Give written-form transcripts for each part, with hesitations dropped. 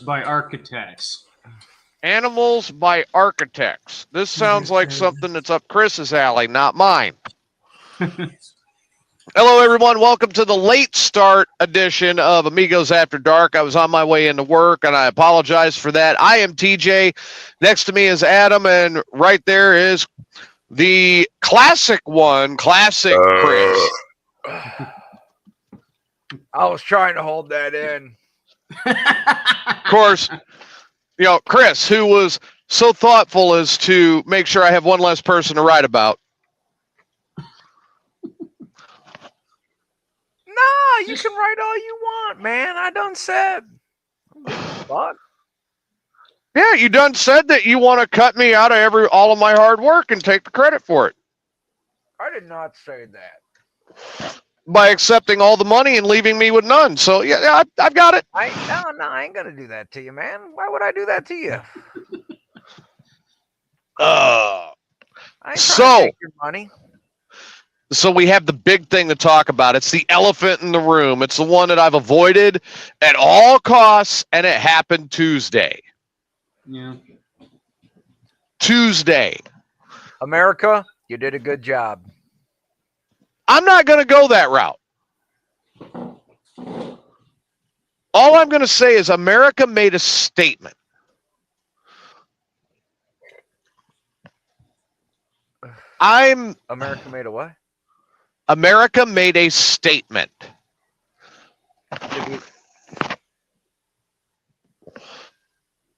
by Architects. Animals by Architects. This sounds like something that's up Chris's alley, not mine. Hello, everyone. Welcome to the late start edition of Amigos After Dark. I was on my way into work, and I apologize for that. I am TJ. Next to me is Adam, and right there is the classic Chris. I was trying to hold that in. Of course, Chris, who was so thoughtful as to make sure I have one less person to write about. Nah, you can write all you want, man. I done said. Fuck. Yeah, you done said that you want to cut me out of all of my hard work and take the credit for it. I did not say that. By accepting all the money and leaving me with none. So, yeah, I've got it. I ain't going to do that to you, man. Why would I do that to you? I ain't trying to take your money. So we have the big thing to talk about. It's the elephant in the room. It's the one that I've avoided at all costs, and it happened Tuesday. Yeah. Tuesday. America, you did a good job. I'm not going to go that route. All I'm going to say is America made a statement. America made a what? America made a statement.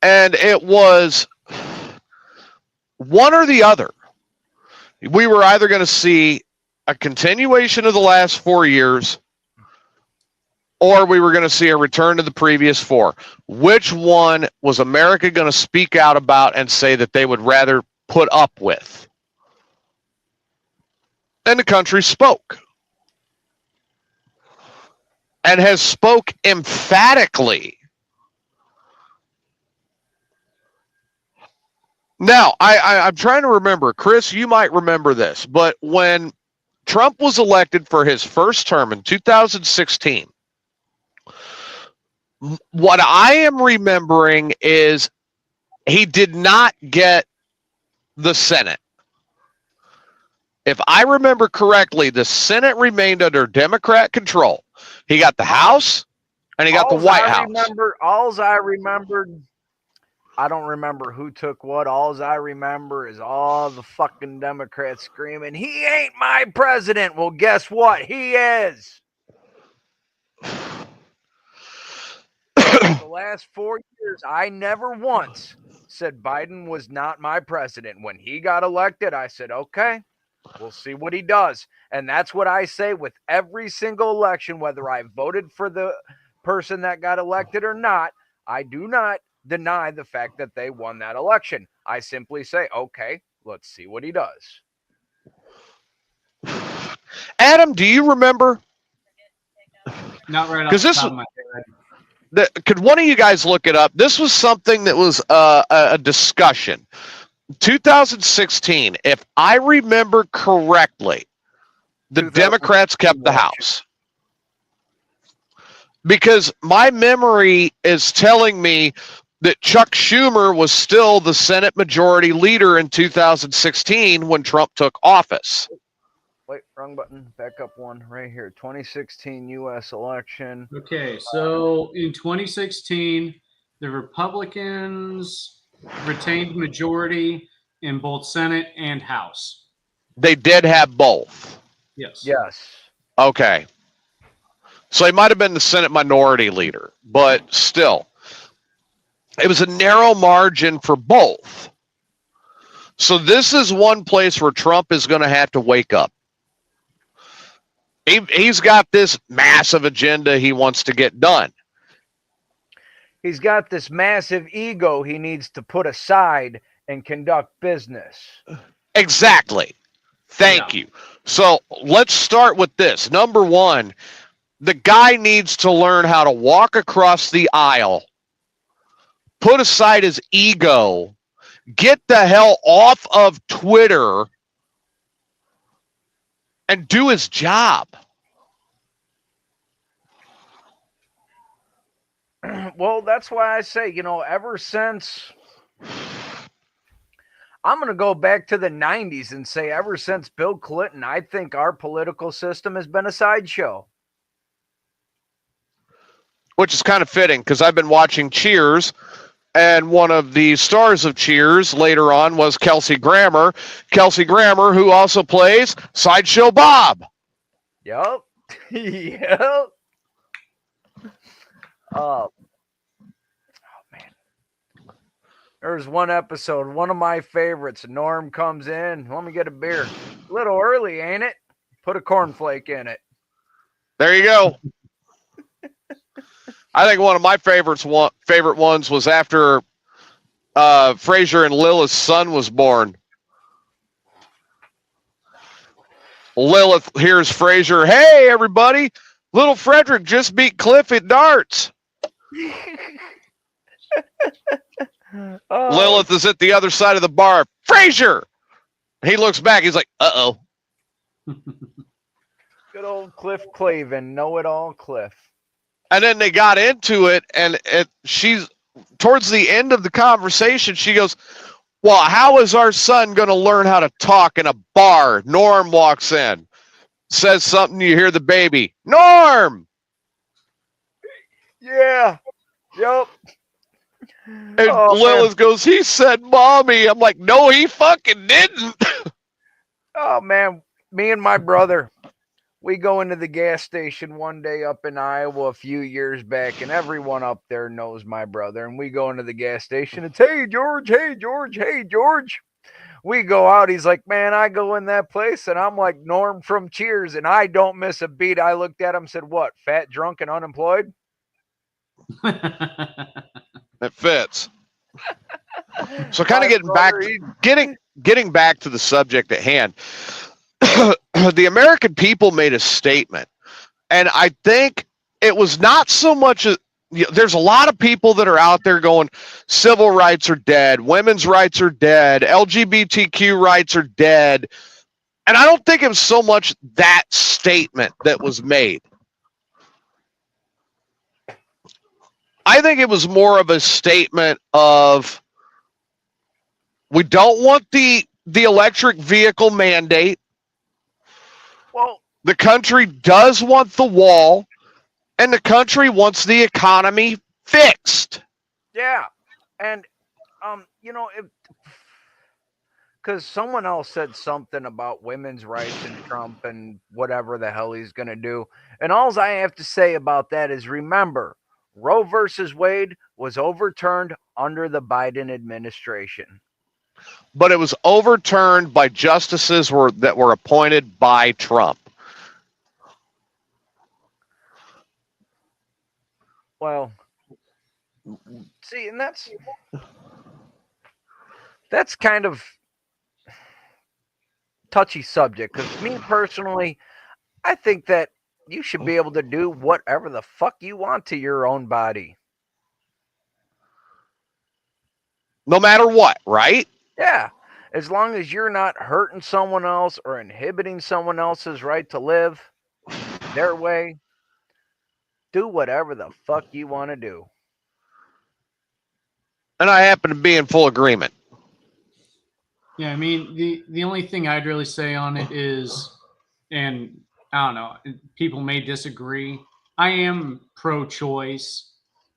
And it was one or the other. We were either going to see a continuation of the last 4 years, or we were going to see a return to the previous 4. Which one was America going to speak out about and say that they would rather put up with? And the country spoke. And has spoke emphatically. Now, I'm trying to remember. Chris, you might remember this, but when Trump was elected for his first term in 2016, what I am remembering is he did not get the Senate. If I remember correctly, the Senate remained under Democrat control. He got the House, and he got the White House. I remembered, I don't remember who took what. All I remember is all the fucking Democrats screaming, "He ain't my president." Well, guess what? He is. The last 4 years, I never once said Biden was not my president. When he got elected, I said, okay, we'll see what he does. And that's what I say with every single election, whether I voted for the person that got elected or not. I do not deny the fact that they won that election. I simply say, okay, let's see what he does. Adam, do you remember? Not right off the top of my head. Could one of you guys look it up? This was something that was a discussion. 2016, if I remember correctly, the Democrats kept the House. Because my memory is telling me that Chuck Schumer was still the Senate Majority Leader in 2016 when Trump took office. Wait, wrong button. Back up one right here. 2016 U.S. election. Okay, so in 2016, the Republicans retained majority in both Senate and House. They did have both. Yes. Yes. Okay. So he might have been the Senate Minority Leader, but still, it was a narrow margin for both. So this is one place where Trump is going to have to wake up. He's got this massive agenda he wants to get done. He's got this massive ego he needs to put aside and conduct business. Exactly. Thank you. So let's start with this. Number one, the guy needs to learn how to walk across the aisle, put aside his ego, get the hell off of Twitter, and do his job. Well, that's why I say, ever since I'm going to go back to the 90s and say ever since Bill Clinton, I think our political system has been a sideshow. Which is kind of fitting because I've been watching Cheers, and one of the stars of Cheers later on was Kelsey Grammer. Kelsey Grammer, who also plays Sideshow Bob. Yep. Yep. Oh, man. There's one episode, one of my favorites. Norm comes in. Let me get a beer. A little early, ain't it? Put a cornflake in it. There you go. I think one of my favorite ones was after Frasier and Lilith's son was born. Lilith hears Frasier, "Hey, everybody, little Frederick just beat Cliff at darts." Lilith is at the other side of the bar. "Frasier!" He looks back. He's like, "Uh-oh." Good old Cliff Clavin, know-it-all Cliff. And then they got into it, and she's towards the end of the conversation, she goes, "Well, how is our son going to learn how to talk in a bar?" Norm walks in, says something, you hear the baby, "Norm!" Yeah. Yep. And Lilith goes, "He said mommy." I'm like, "No, he fucking didn't." Oh, man. Me and my brother, we go into the gas station one day up in Iowa a few years back, and everyone up there knows my brother. And we go into the gas station. It's, "Hey, George, hey, George, hey, George." We go out. He's like, "Man, I go in that place." And I'm like Norm from Cheers, and I don't miss a beat. I looked at him, said, "What, fat, drunk, and unemployed?" It fits. So kind of getting back to the subject at hand. The American people made a statement, and I think it was not so much there's a lot of people that are out there going, civil rights are dead, women's rights are dead, LGBTQ rights are dead, and I don't think it was so much that statement that was made. I think it was more of a statement of, we don't want the electric vehicle mandate. Well, the country does want the wall, and the country wants the economy fixed. Yeah. And, because someone else said something about women's rights and Trump and whatever the hell he's going to do. And all I have to say about that is, remember, Roe versus Wade was overturned under the Biden administration. But it was overturned by justices that were appointed by Trump. Well, see, and that's kind of touchy subject, because me personally, I think that you should be able to do whatever the fuck you want to your own body. No matter what, right? Yeah. As long as you're not hurting someone else or inhibiting someone else's right to live their way, do whatever the fuck you want to do. And I happen to be in full agreement. Yeah, I mean, the only thing I'd really say on it is, and I don't know, people may disagree, I am pro-choice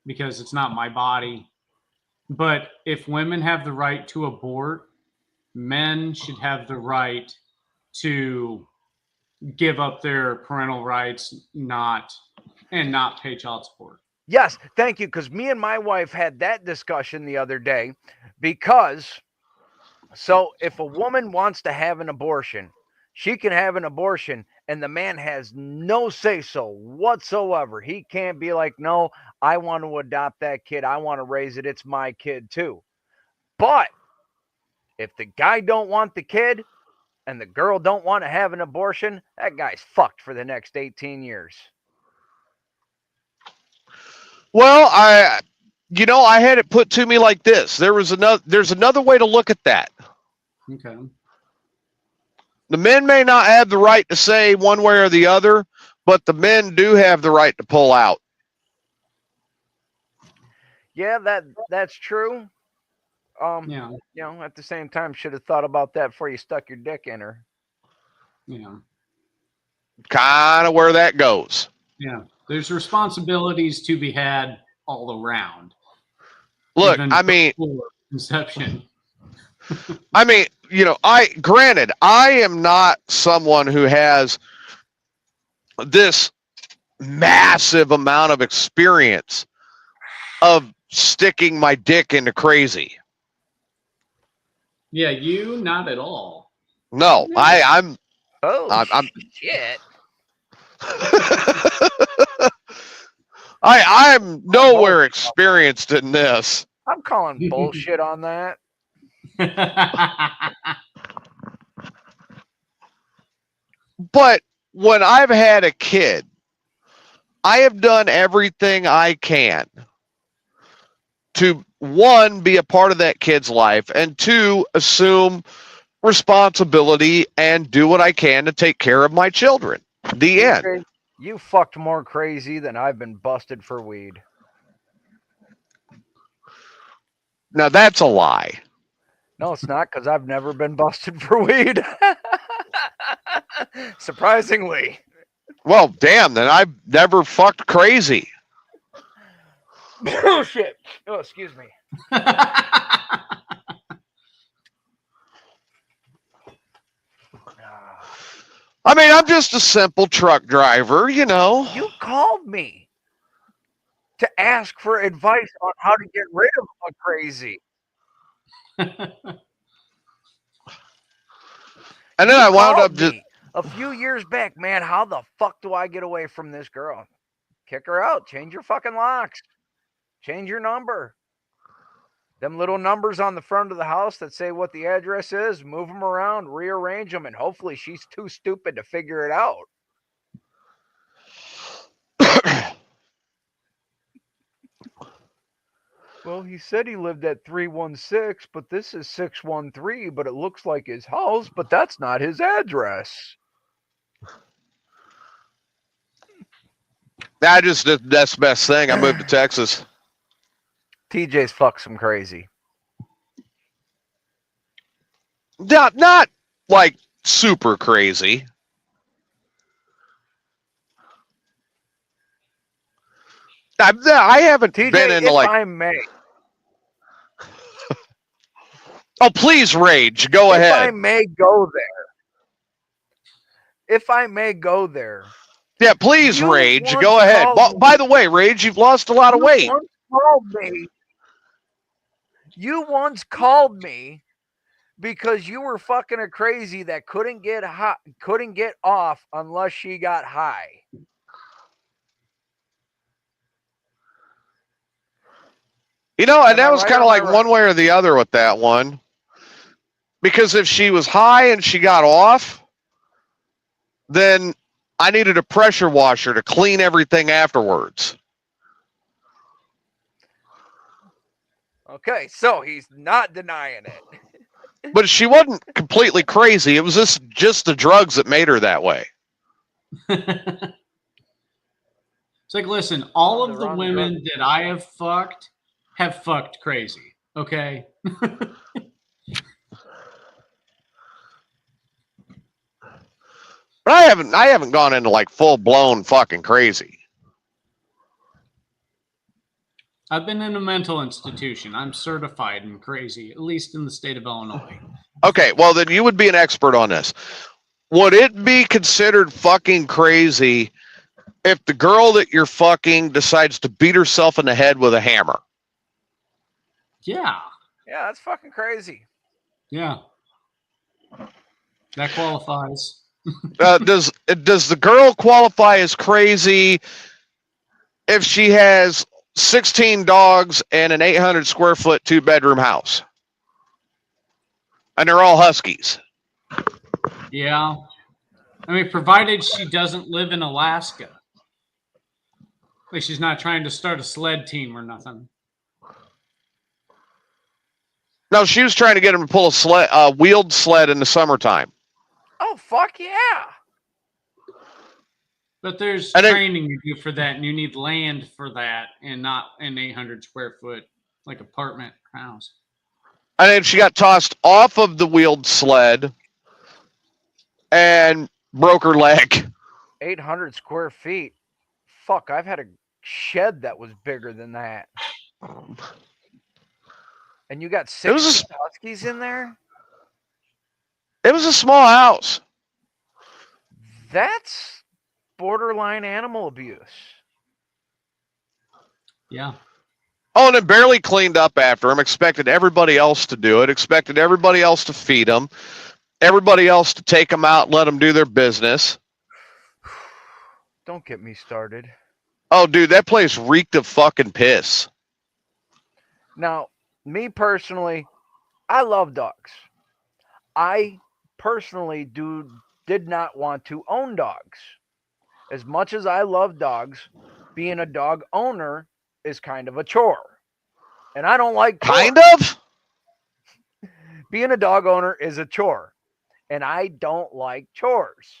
because it's not my body. But if women have the right to abort, men should have the right to give up their parental rights, not pay child support. Yes, thank you, because me and my wife had that discussion the other day, because so if a woman wants to have an abortion, she can have an abortion, and the man has no say-so whatsoever. He can't be like, "No, I want to adopt that kid. I want to raise it. It's my kid too." But if the guy don't want the kid and the girl don't want to have an abortion, that guy's fucked for the next 18 years. Well, I had it put to me like this. There's another way to look at that. Okay. The men may not have the right to say one way or the other, but the men do have the right to pull out. Yeah, that's true. Yeah. You know, at the same time, should have thought about that before you stuck your dick in her. Yeah. Kind of where that goes. Yeah. There's responsibilities to be had all around. Look, Even I mean, before conception. granted, I am not someone who has this massive amount of experience of sticking my dick into crazy. Yeah, you not at all. No, I'm Shit. I'm nowhere experienced in this. I'm calling bullshit on that. But when I've had a kid, I have done everything I can to, one, be a part of that kid's life, and two, assume responsibility and do what I can to take care of my children. The end. You fucked more crazy than I've been busted for weed. Now that's a lie. No, it's not, because I've never been busted for weed. Surprisingly. Well, damn, then I've never fucked crazy. Oh, shit. Oh, excuse me. I mean, I'm just a simple truck driver, you know. You called me to ask for advice on how to get rid of a crazy. And then I wound up just a few years back, man. How the fuck do I get away from this girl? Kick her out. Change your fucking locks. Change your number. Them little numbers on the front of the house that say what the address is, move them around, rearrange them, and hopefully she's too stupid to figure it out. Well, he said he lived at 316, but this is 613, but it looks like his house, but that's not his address. that's the best thing. I moved to Texas. TJ's fuck some crazy. Not like super crazy. I haven't TJ, been into like. I may. Oh, please rage. Go If ahead. I may go there. Yeah, please rage. Go ahead. By the way, Rage, you've lost a lot of weight. You once called me because you were fucking a crazy that couldn't get off unless she got high. You know, and that was kind of like one way or the other with that one. Because if she was high and she got off, then I needed a pressure washer to clean everything afterwards. Okay, so he's not denying it. But she wasn't completely crazy. It was just the drugs that made her that way. It's like, listen, all of the women that I have fucked crazy. Okay. But I haven't gone into like full blown fucking crazy. I've been in a mental institution. I'm certified in crazy, at least in the state of Illinois. Okay, well then you would be an expert on this. Would it be considered fucking crazy if the girl that you're fucking decides to beat herself in the head with a hammer? Yeah. Yeah, that's fucking crazy. Yeah. That qualifies. Does the girl qualify as crazy if she has 16 dogs and an 800 square foot 2-bedroom house? And they're all huskies. Yeah. I mean, provided she doesn't live in Alaska. Like she's not trying to start a sled team or nothing. No, she was trying to get him to pull a wheeled sled in the summertime. Oh, fuck yeah. But there's And then- training you do for that, and you need land for that, and not an 800 square foot like apartment house. And then she got tossed off of the wheeled sled and broke her leg. 800 square feet. Fuck, I've had a shed that was bigger than that. And you got It was 6 huskies in there? It was a small house. That's borderline animal abuse. Yeah. Oh, and it barely cleaned up after him. Expected everybody else to do it. Expected everybody else to feed him. Everybody else to take them out and let them do their business. Don't get me started. Oh, dude, that place reeked of fucking piss. Now, me personally, I love dogs. I personally did not want to own dogs. As much as I love dogs, being a dog owner is kind of a chore. And I don't like chores. Kind of? Being a dog owner is a chore. And I don't like chores.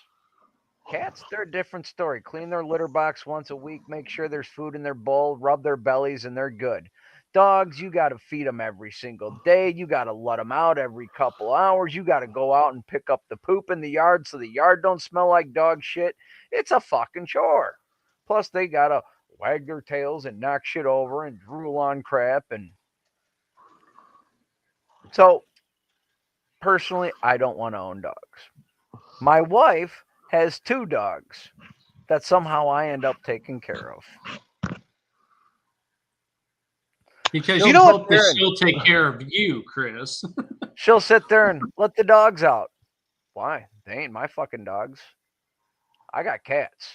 Cats, they're a different story. Clean their litter box once a week, make sure there's food in their bowl, rub their bellies, and they're good. Dogs, you got to feed them every single day. You got to let them out every couple hours. You got to go out and pick up the poop in the yard so the yard don't smell like dog shit. It's a fucking chore. Plus, they got to wag their tails and knock shit over and drool on crap. And so, personally, I don't want to own dogs. My wife has 2 dogs that somehow I end up taking care of. Because You you know what, hope that Darren? she'll take care of you, Chris. She'll sit there and let the dogs out. Why? They ain't my fucking dogs. I got cats.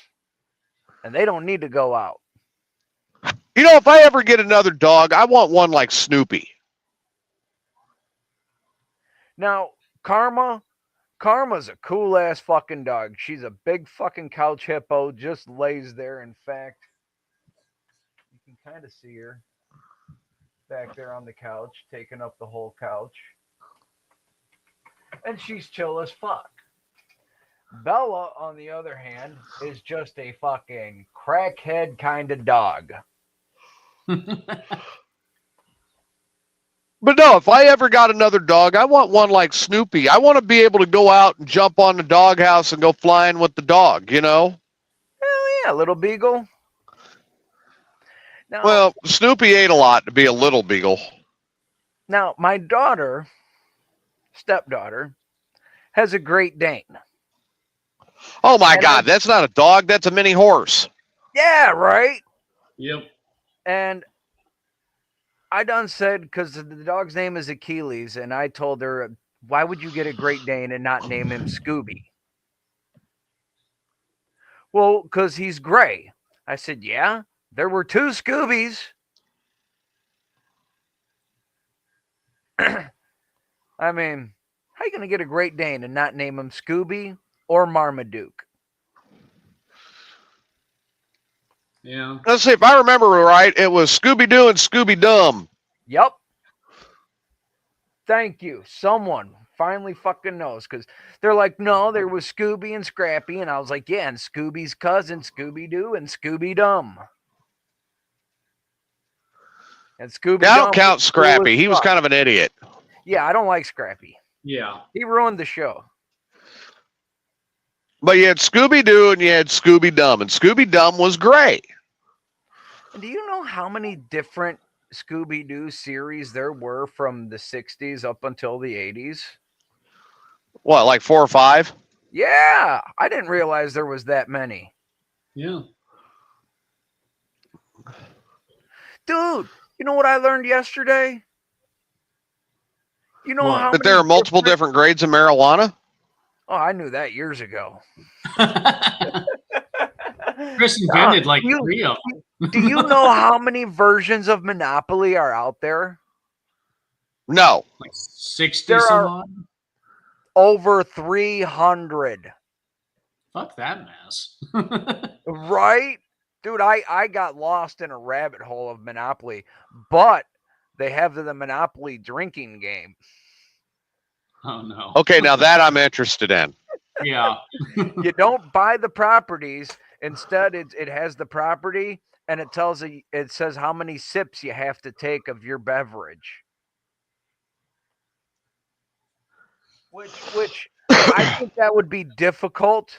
And they don't need to go out. You know, if I ever get another dog, I want one like Snoopy. Now, Karma's a cool ass fucking dog. She's a big fucking couch hippo, just lays there. In fact, you can kind of see her back there on the couch, taking up the whole couch. And she's chill as fuck. Bella, on the other hand, is just a fucking crackhead kind of dog. But no, if I ever got another dog, I want one like Snoopy. I want to be able to go out and jump on the doghouse and go flying with the dog, you know? Hell yeah, little beagle. Now, Well, Snoopy ate a lot to be a little beagle. Now, my stepdaughter, has a Great Dane. Oh my And God, that's not a dog, that's a mini horse. Yeah, right? Yep. And I done said, because the dog's name is Achilles, and I told her, why would you get a Great Dane and not name him Scooby? Well, because he's gray. I said, yeah, there were 2 Scoobies. I mean, how are you going to get a Great Dane and not name him Scooby or Marmaduke? Yeah. Let's see, if I remember right, it was Scooby-Doo and Scooby-Dum. Yep. Thank you. Someone finally fucking knows, because they're like, no, there was Scooby and Scrappy, and I was like, yeah, and Scooby's cousin, Scooby-Doo, and Scooby-Dum. And Scooby-Dum. I don't count Scrappy. He was kind of an idiot. Yeah, I don't like Scrappy. Yeah. He ruined the show. But you had Scooby-Doo and you had Scooby-Dum, and Scooby-Dum was great. And do you know how many different Scooby-Doo series there were from the 60s up until the 80s? What, like 4 or 5? Yeah, I didn't realize there was that many. Yeah. Dude, you know what I learned yesterday? You know What? how That there many are multiple different grades of marijuana? Oh, I knew that years ago. Chris invented like you- 3 of them. Do you know how many versions of Monopoly are out there? No. Like 60 There some are- odd? Over 300. Fuck that mess. Right? Dude, I got lost in a rabbit hole of Monopoly, but they have the Monopoly drinking game. Oh no. Okay, now that I'm interested in. Yeah. You don't buy the properties. Instead, it has the property, and it says how many sips you have to take of your beverage. Which I think that would be difficult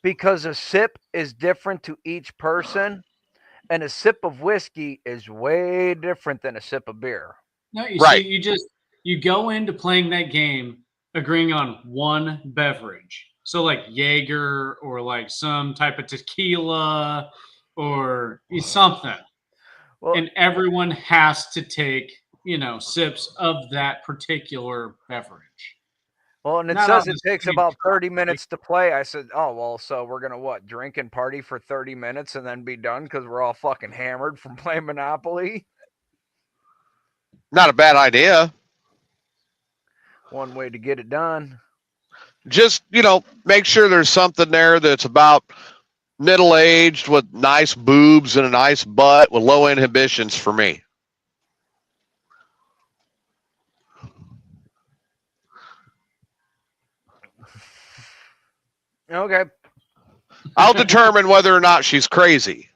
because a sip is different to each person, and a sip of whiskey is way different than a sip of beer. No, you Right. see, you go into playing that game agreeing on one beverage. So like Jaeger or like some type of tequila or something. Well, And everyone has to take, sips of that particular beverage. well, and it Not says on it the takes same about cup, 30 right? minutes to play. I said, oh, well, so we're going to what? Drink and party for 30 minutes and then be done because we're all fucking hammered from playing Monopoly? Not a bad idea. One way to get it done. Just, make sure there's something there that's about middle-aged with nice boobs and a nice butt with low inhibitions for me. Okay. I'll determine whether or not she's crazy.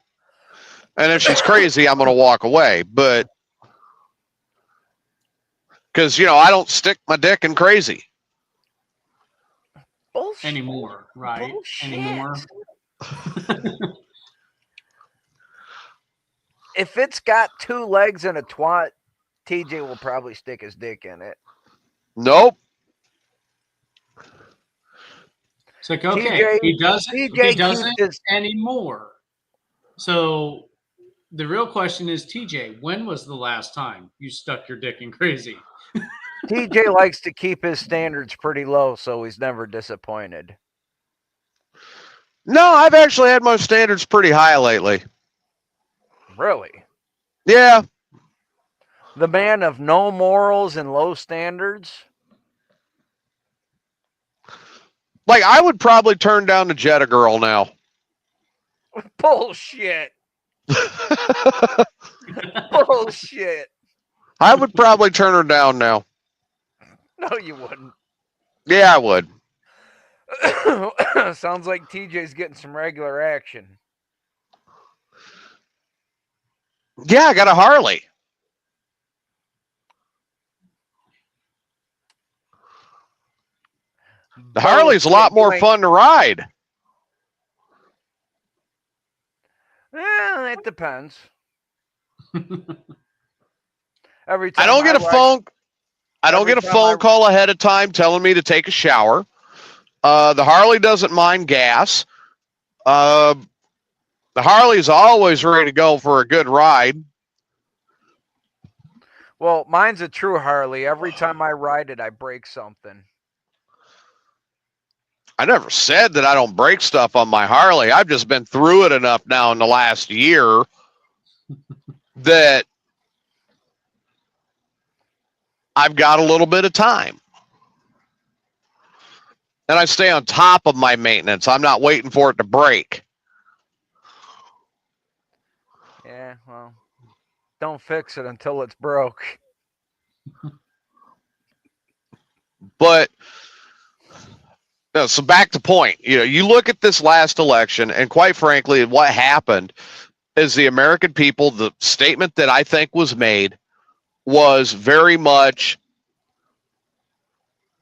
And if she's crazy, I'm going to walk away. But because, I don't stick my dick in crazy. Bullshit. Anymore, right? Bullshit. Anymore. If it's got two legs and a twat, TJ will probably stick his dick in it. Nope. It's like, okay, TJ he doesn't keeps his- anymore. So the real question is, TJ, when was the last time you stuck your dick in crazy? TJ likes to keep his standards pretty low, so he's never disappointed. No, I've actually had my standards pretty high lately. Really? Yeah. The man of no morals and low standards? Like, I would probably turn down the Jetta girl now. Bullshit. Bullshit. I would probably turn her down now. No, you wouldn't. Yeah, I would. Sounds like TJ's getting some regular action. Yeah, I got a Harley. The Harley's a lot more fun to ride. It depends. Every time I don't get a phone. I don't get a phone call ahead of time telling me to take a shower. The Harley doesn't mind gas. The Harley's always ready to go for a good ride. Well, mine's a true Harley. Every time I ride it, I break something. I never said that I don't break stuff on my Harley. I've just been through it enough now in the last year that I've got a little bit of time. And I stay on top of my maintenance. I'm not waiting for it to break. Yeah, well, don't fix it until it's broke. But so back to point. You look at this last election, and quite frankly, what happened is the American people, the statement that I think was made was very much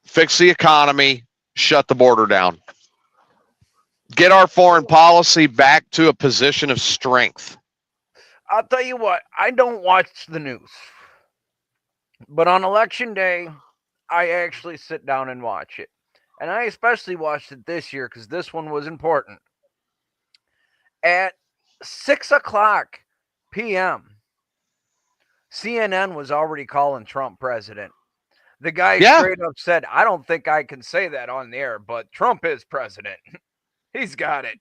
fix the economy, shut the border down, get our foreign policy back to a position of strength. I'll tell you what, I don't watch the news. But on election day, I actually sit down and watch it. And I especially watched it this year because this one was important. At 6:00 p.m., CNN was already calling Trump president. The guy straight up said, I don't think I can say that on the air, but Trump is president. He's got it.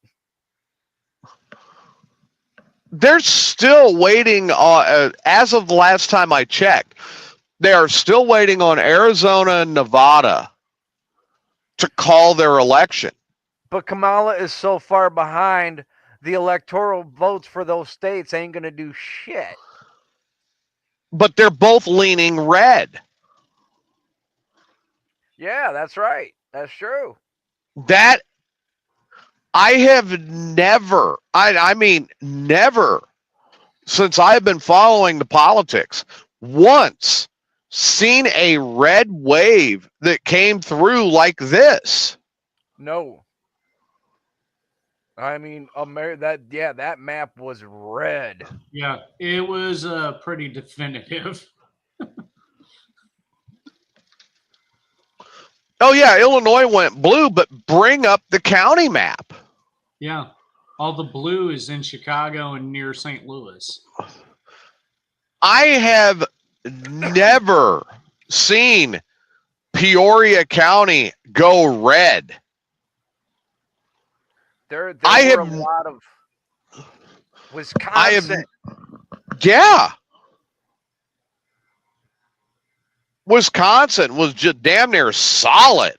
They're still waiting on, as of the last time I checked, they are still waiting on Arizona and Nevada to call their election. But Kamala is so far behind, the electoral votes for those states ain't going to do shit. But they're both leaning red. Yeah, that's right. That's true. I have never, I mean, never, since I've been following the politics, once seen a red wave that came through like this. No. I mean, that map was red. Yeah, it was pretty definitive. Oh yeah, Illinois went blue, but bring up the county map. Yeah, all the blue is in Chicago and near St. Louis. I have never seen Peoria County go red. There I were have- a lot of Wisconsin. Yeah. Wisconsin was just damn near solid.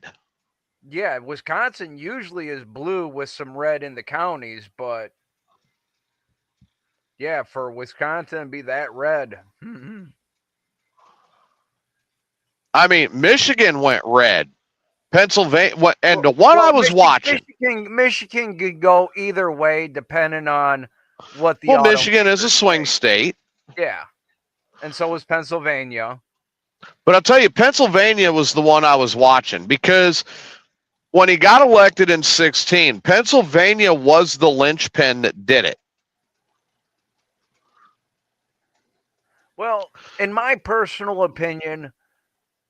Yeah, Wisconsin usually is blue with some red in the counties, but yeah, for Wisconsin to be that red. I mean, Michigan went red. Pennsylvania, and the one I was watching. Michigan could go either way depending on what the. Well, Michigan is a swing state. Yeah, and so was Pennsylvania. But I'll tell you, Pennsylvania was the one I was watching because when he got elected in 2016, Pennsylvania was the linchpin that did it. Well, in my personal opinion,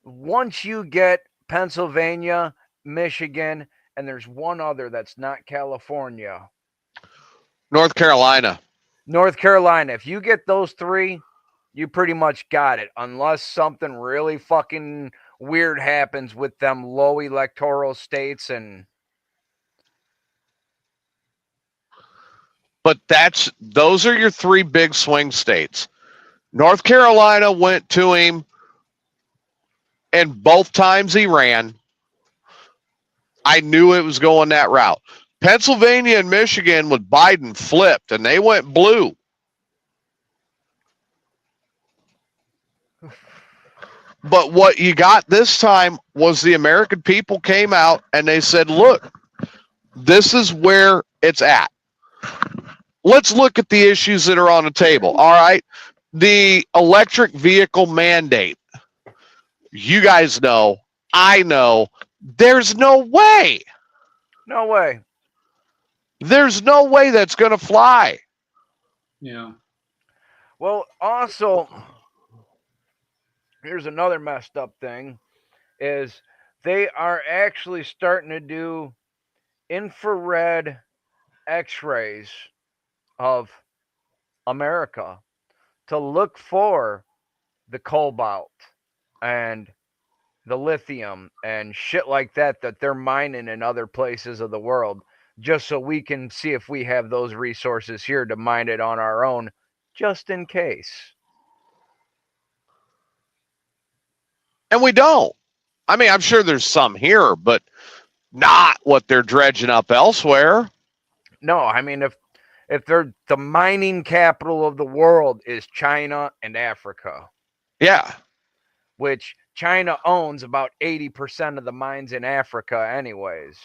once you get Pennsylvania, Michigan, and there's one other that's not California. North Carolina. North Carolina. If you get those three, you pretty much got it. Unless something really fucking weird happens with them low electoral states and. But those are your three big swing states. North Carolina went to him, and both times he ran. I knew it was going that route. Pennsylvania and Michigan with Biden flipped, and they went blue. But what you got this time was the American people came out and they said, look, this is where it's at. Let's look at the issues that are on the table. All right. The electric vehicle mandate. You guys know, I know, there's no way. No way. There's no way that's going to fly. Yeah. Well, also, here's another messed up thing, is they are actually starting to do infrared x-rays of America to look for the cobalt and the lithium and shit like that they're mining in other places of the world, just so we can see if we have those resources here to mine it on our own, just in case. And we don't. I mean, I'm sure there's some here, but not what they're dredging up elsewhere. No, I mean, if they're the mining capital of the world is China and Africa. Yeah. Which China owns about 80% of the mines in Africa anyways.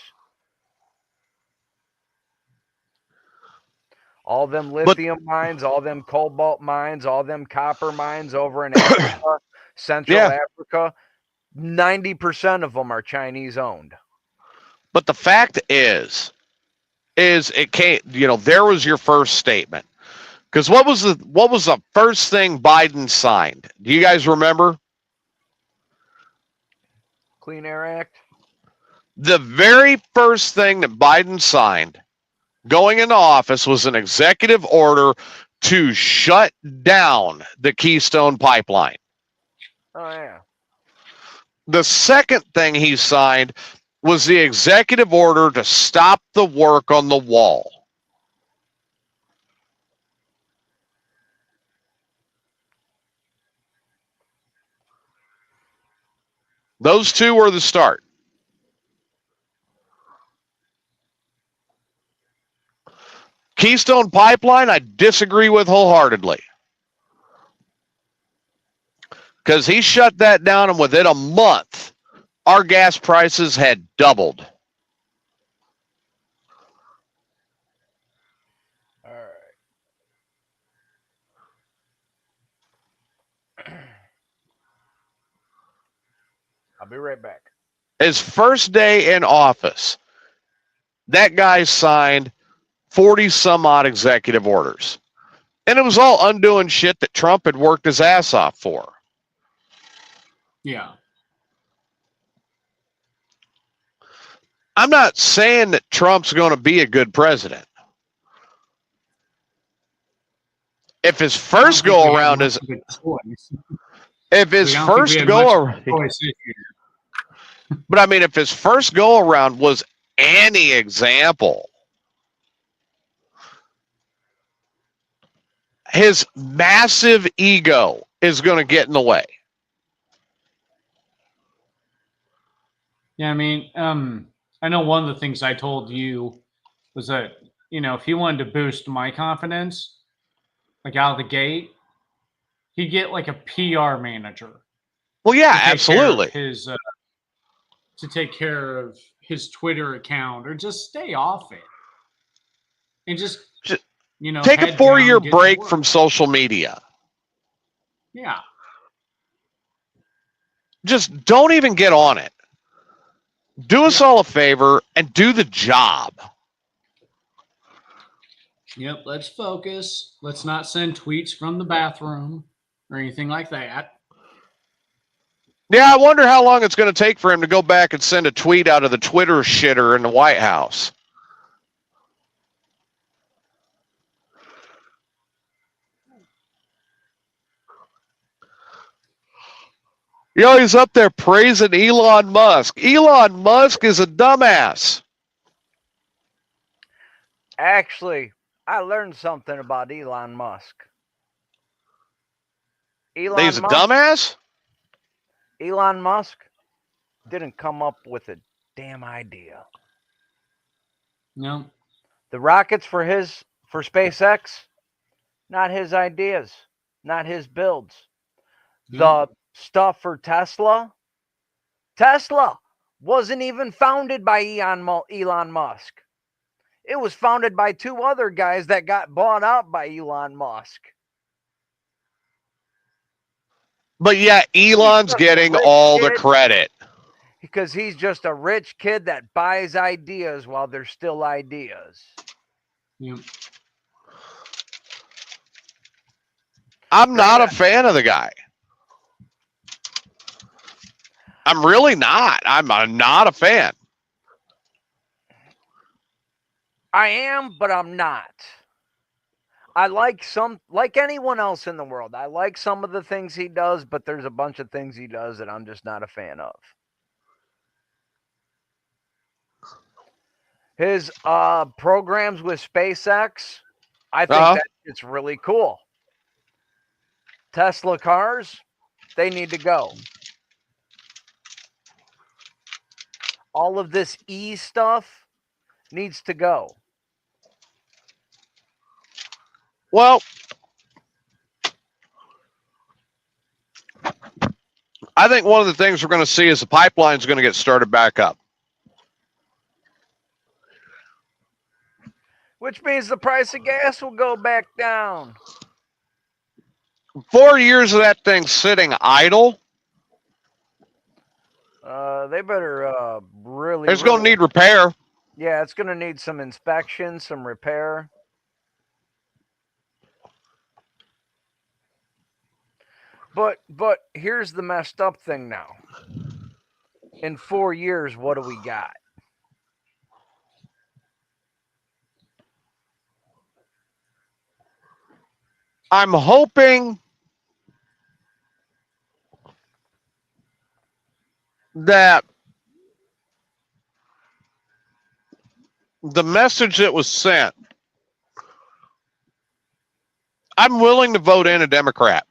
All them lithium mines, all them cobalt mines, all them copper mines over in Africa, Central Africa, 90% of them are Chinese owned. But the fact is it can't, there was your first statement. Because what was the first thing Biden signed? Do you guys remember? Clean Air Act? The very first thing that Biden signed going into office was an executive order to shut down the Keystone Pipeline. Oh, yeah. The second thing he signed was the executive order to stop the work on the wall. Those two were the start. Keystone Pipeline, I disagree with wholeheartedly. Because he shut that down, and within a month, our gas prices had doubled. I'll be right back. His first day in office, that guy signed 40 some odd executive orders. And it was all undoing shit that Trump had worked his ass off for. Yeah. I'm not saying that Trump's going to be a good president. If his first go around is, if his first go around, but I mean, if his first go around was any example, his massive ego is going to get in the way. Yeah, I mean, I know one of the things I told you was that, you know, if he wanted to boost my confidence, like out of the gate, he'd get like a PR manager. Well, yeah, absolutely. To take care of his Twitter account, or just stay off it, and just you know, take a 4-year break from social media. Yeah. Just don't even get on it. Do us all a favor and do the job. Yep, let's focus. Let's not send tweets from the bathroom or anything like that. Yeah, I wonder how long it's going to take for him to go back and send a tweet out of the Twitter shitter in the White House. You know, he's up there praising Elon Musk. Elon Musk is a dumbass. Actually, I learned something about Elon Musk. He's a dumbass? Elon Musk didn't come up with a damn idea. No. The rockets for SpaceX, not his ideas, not his builds. The stuff for Tesla wasn't even founded by Elon Musk. It was founded by two other guys that got bought out by Elon Musk. But yeah, Elon's getting all the credit. Because he's just a rich kid that buys ideas while they're still ideas. Yep. I'm not a fan of the guy. I'm really not. I'm not a fan. I am, but I'm not. I like anyone else in the world. I like some of the things he does, but there's a bunch of things he does that I'm just not a fan of. His programs with SpaceX, I think that it's really cool. Tesla cars, they need to go. All of this E stuff needs to go. Well, I think one of the things we're going to see is the pipeline's going to get started back up. Which means the price of gas will go back down. 4 years of that thing sitting idle. They better really. It's going to need repair. Yeah, it's going to need some inspection, some repair. But here's the messed up thing now. In 4 years, what do we got? I'm hoping that the message that was sent, I'm willing to vote in a Democrat.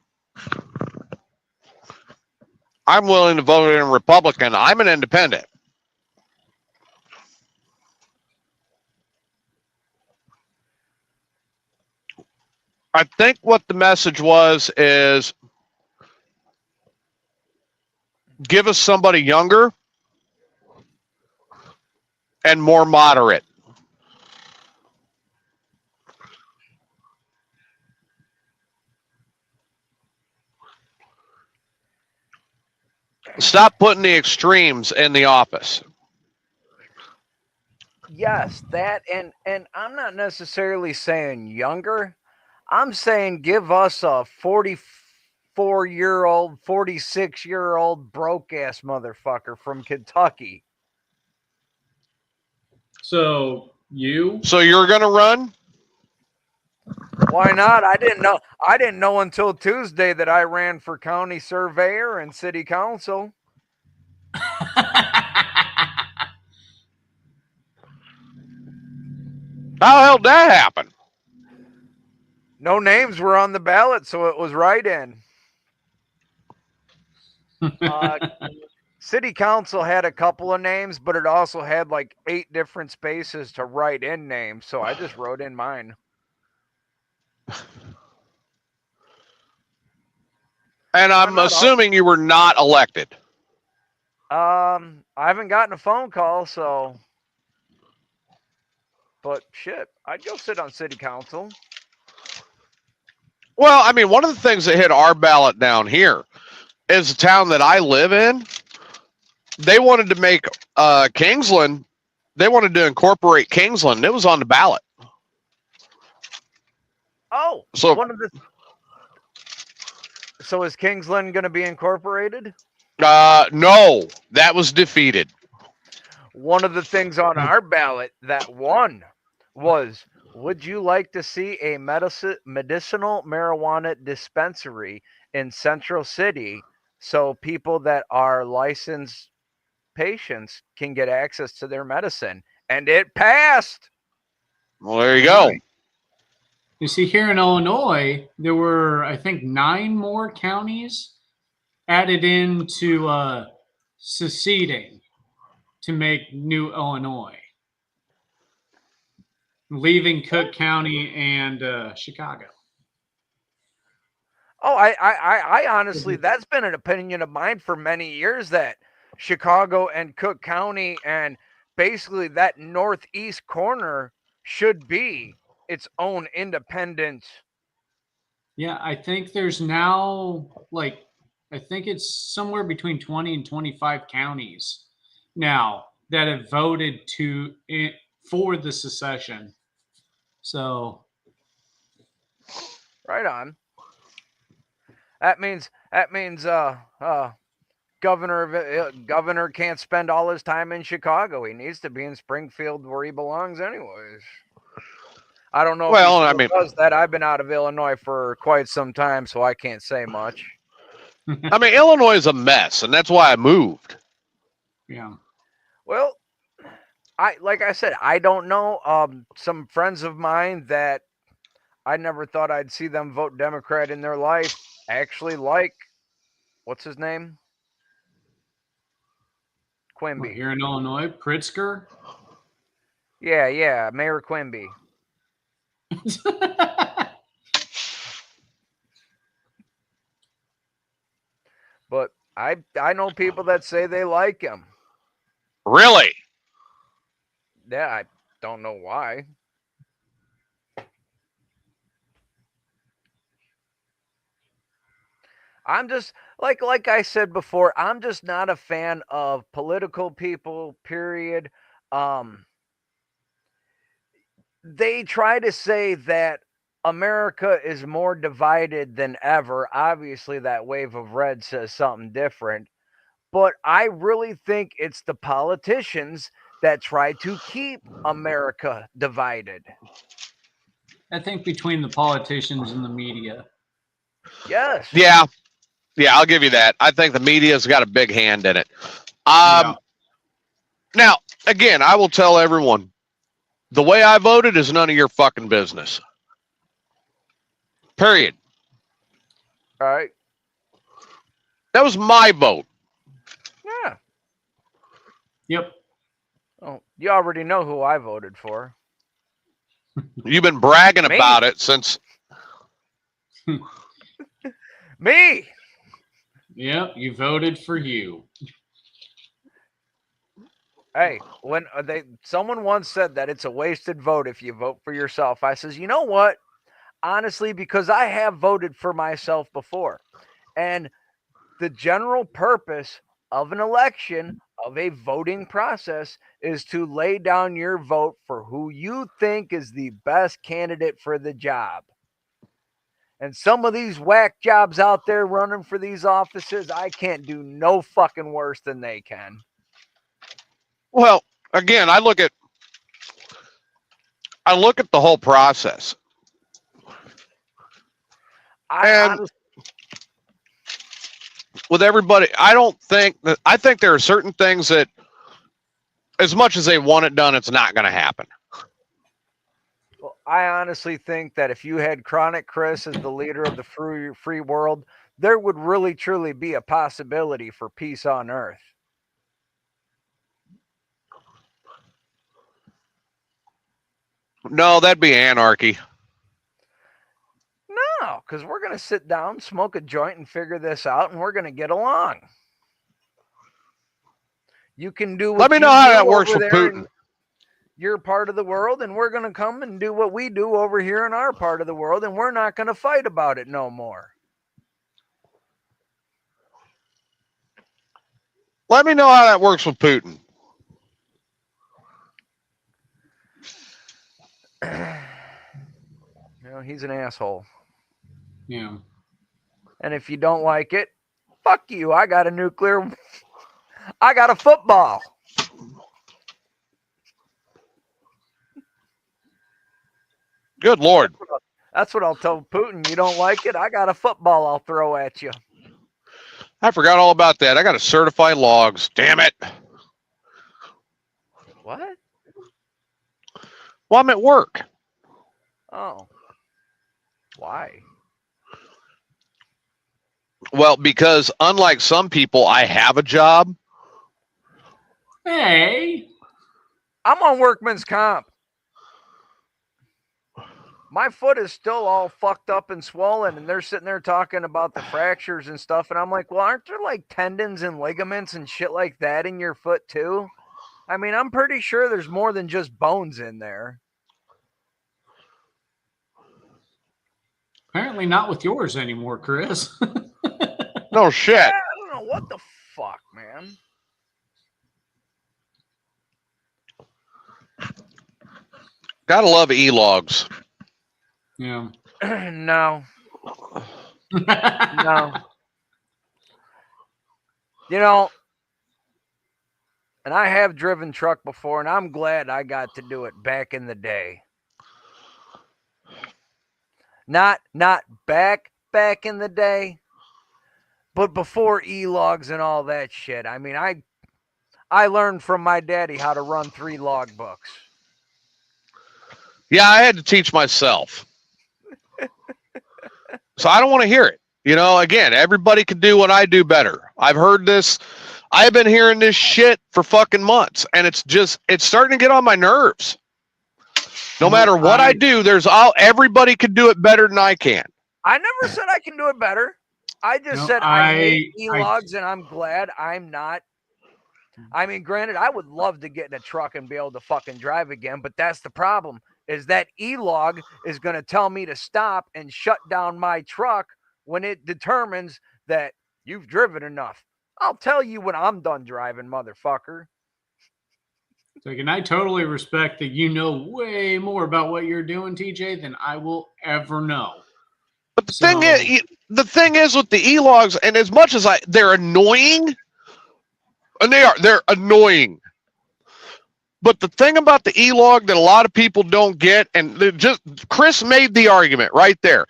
I'm willing to vote in a Republican. I'm an independent. I think what the message was is give us somebody younger and more moderate. Stop putting the extremes in the office. Yes, that and I'm not necessarily saying younger. I'm saying give us a 44-year-old, 46-year-old broke ass motherfucker from Kentucky. So you? So you're going to run? Why not? I didn't know. I didn't know until Tuesday that I ran for county surveyor and city council. How the hell did that happen? No names were on the ballot, so it was write-in. City council had a couple of names, but it also had like 8 different spaces to write in names, so I just wrote in mine. And I'm assuming you were not elected. I haven't gotten a phone call, so. But shit, I'd go sit on city council. Well, I mean, one of the things that hit our ballot down here is the town that I live in. They wanted to make Kingsland. They wanted to incorporate Kingsland. It was on the ballot. Oh, so So is Kingsland going to be incorporated? No, that was defeated. One of the things on our ballot that won was, would you like to see a medicinal marijuana dispensary in Central City so people that are licensed patients can get access to their medicine? And it passed. Well, there you go. You see, here in Illinois, there were, I think, 9 more counties added into seceding to make new Illinois, leaving Cook County and Chicago. Oh, I honestly, that's been an opinion of mine for many years, that Chicago and Cook County and basically that northeast corner should be its own independent. Yeah, I think there's now, like, I think it's somewhere between 20 and 25 counties now that have voted for the secession. So, Right on. That means governor can't spend all his time in Chicago. He needs to be in Springfield where he belongs anyways. I don't know if he does that. I've been out of Illinois for quite some time, so I can't say much. I mean, Illinois is a mess, and that's why I moved. Yeah. Well, like I said, I don't know. Some friends of mine that I never thought I'd see them vote Democrat in their life actually like, what's his name? Quimby. Here in Illinois, Pritzker? Yeah, Mayor Quimby. But I know people that say they like him. Really? Yeah, I don't know why. I'm just like I said before, I'm just not a fan of political people, period. They try to say that America is more divided than ever. Obviously, that wave of red says something different. But I really think it's the politicians that try to keep America divided. I think between the politicians and the media. Yes. Yeah, I'll give you that. I think the media's got a big hand in it. Now, again, I will tell everyone, the way I voted is none of your fucking business. Period. All right. That was my vote. Yeah. Yep. Oh, you already know who I voted for. You've been bragging about it since. Me. Yep, you voted for you. Hey, when someone once said that it's a wasted vote if you vote for yourself, I says, you know what? Honestly, because I have voted for myself before, and the general purpose of an election, of a voting process, is to lay down your vote for who you think is the best candidate for the job. And some of these whack jobs out there running for these offices, I can't do no fucking worse than they can. Well, again, I look at the whole process. With everybody, I think there are certain things that, as much as they want it done, it's not going to happen. Well, I honestly think that if you had Chronic Chris as the leader of the free world, there would really truly be a possibility for peace on Earth. No, that'd be anarchy. No, because we're going to sit down, smoke a joint, and figure this out, and we're going to get along. You can do what Let me know how that works with Putin. Your part of the world, and we're going to come and do what we do over here in our part of the world, and we're not going to fight about it no more. Let me know how that works with Putin. You know, he's an asshole. Yeah. And if you don't like it, fuck you. I got a football. Good Lord. That's what I'll tell Putin. You don't like it? I got a football I'll throw at you. I forgot all about that. I got to certify logs. Damn it. What? Well, I'm at work. Oh. Why? Well, because unlike some people, I have a job. Hey. I'm on workman's comp. My foot is still all fucked up and swollen, and they're sitting there talking about the fractures and stuff, and I'm like, well, aren't there like tendons and ligaments and shit like that in your foot too? I mean, I'm pretty sure there's more than just bones in there. Apparently not with yours anymore, Chris. No shit. I don't know what the fuck, man. Gotta love e-logs. Yeah. No. No. You know, and I have driven truck before, and I'm glad I got to do it back in the day. Not back in the day, but before e-logs and all that shit. I mean, I learned from my daddy how to run 3 log books. Yeah, I had to teach myself. So I don't want to hear it. You know, again, everybody can do what I do better. I've heard this. I've been hearing this shit for fucking months, and it's starting to get on my nerves. No matter what I do, everybody can do it better than I can. I never said I can do it better. I just said I hate e-logs, and I'm glad I'm not. I mean, granted, I would love to get in a truck and be able to fucking drive again, but that's the problem, is that e-log is going to tell me to stop and shut down my truck when it determines that you've driven enough. I'll tell you when I'm done driving, motherfucker. So, and I totally respect that you know way more about what you're doing, TJ, than I will ever know. But the thing is with the e-logs, and as much as they're annoying, and they're annoying. But the thing about the e-log that a lot of people don't get, and Chris made the argument right there.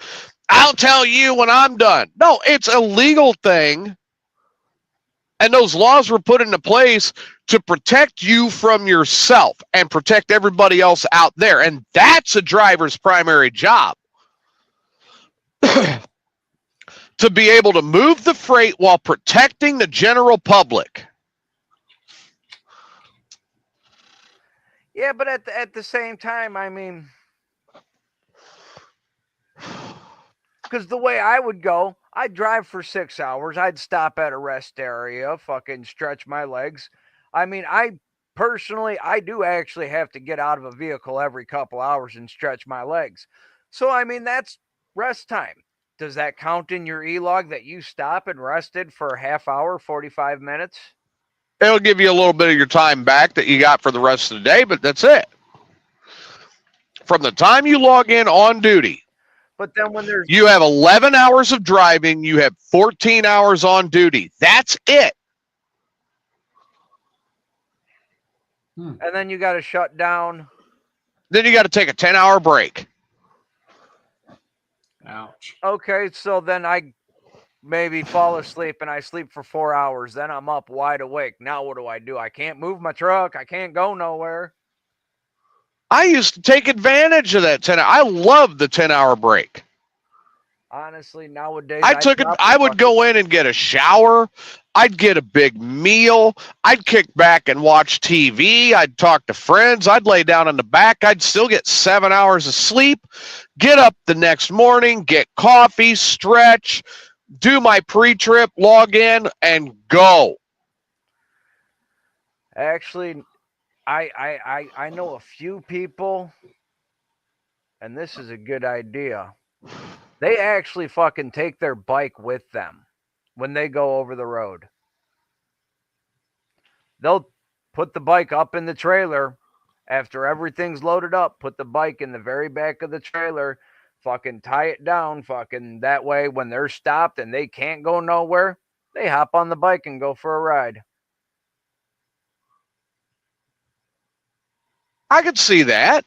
I'll tell you when I'm done. No, it's a legal thing. And those laws were put into place to protect you from yourself and protect everybody else out there. And that's a driver's primary job. To be able to move the freight while protecting the general public. Yeah, but at the same time, I mean, because the way I would go, I'd drive for 6 hours. I'd stop at a rest area, fucking stretch my legs. I mean, I do actually have to get out of a vehicle every couple hours and stretch my legs. So, I mean, that's rest time. does that count in your e-log that you stop and rested for a half hour, 45 minutes? It'll give you a little bit of your time back that you got for the rest of the day, but that's it. From the time you log in on duty, But then when there's you have 11 hours of driving, you have 14 hours on duty. That's it. and then you got to shut down. Then you got to take a 10-hour break. Ouch. Okay, so then I maybe fall asleep and I sleep for 4 hours. Then I'm up wide awake. Now what do? I can't move my truck. I can't go nowhere. I used to take advantage of that 10 hour. I love the 10-hour break. Honestly, nowadays I would go in and get a shower. I'd get a big meal. I'd kick back and watch TV. I'd talk to friends. I'd lay down in the back. I'd still get 7 hours of sleep. Get up the next morning, get coffee, stretch, do my pre-trip, log in, and go. Actually, I know a few people, and this is a good idea. They actually fucking take their bike with them when they go over the road. They'll put the bike up in the trailer after everything's loaded up, put the bike in the very back of the trailer, fucking tie it down, fucking that way when they're stopped and they can't go nowhere, they hop on the bike and go for a ride. I could see that.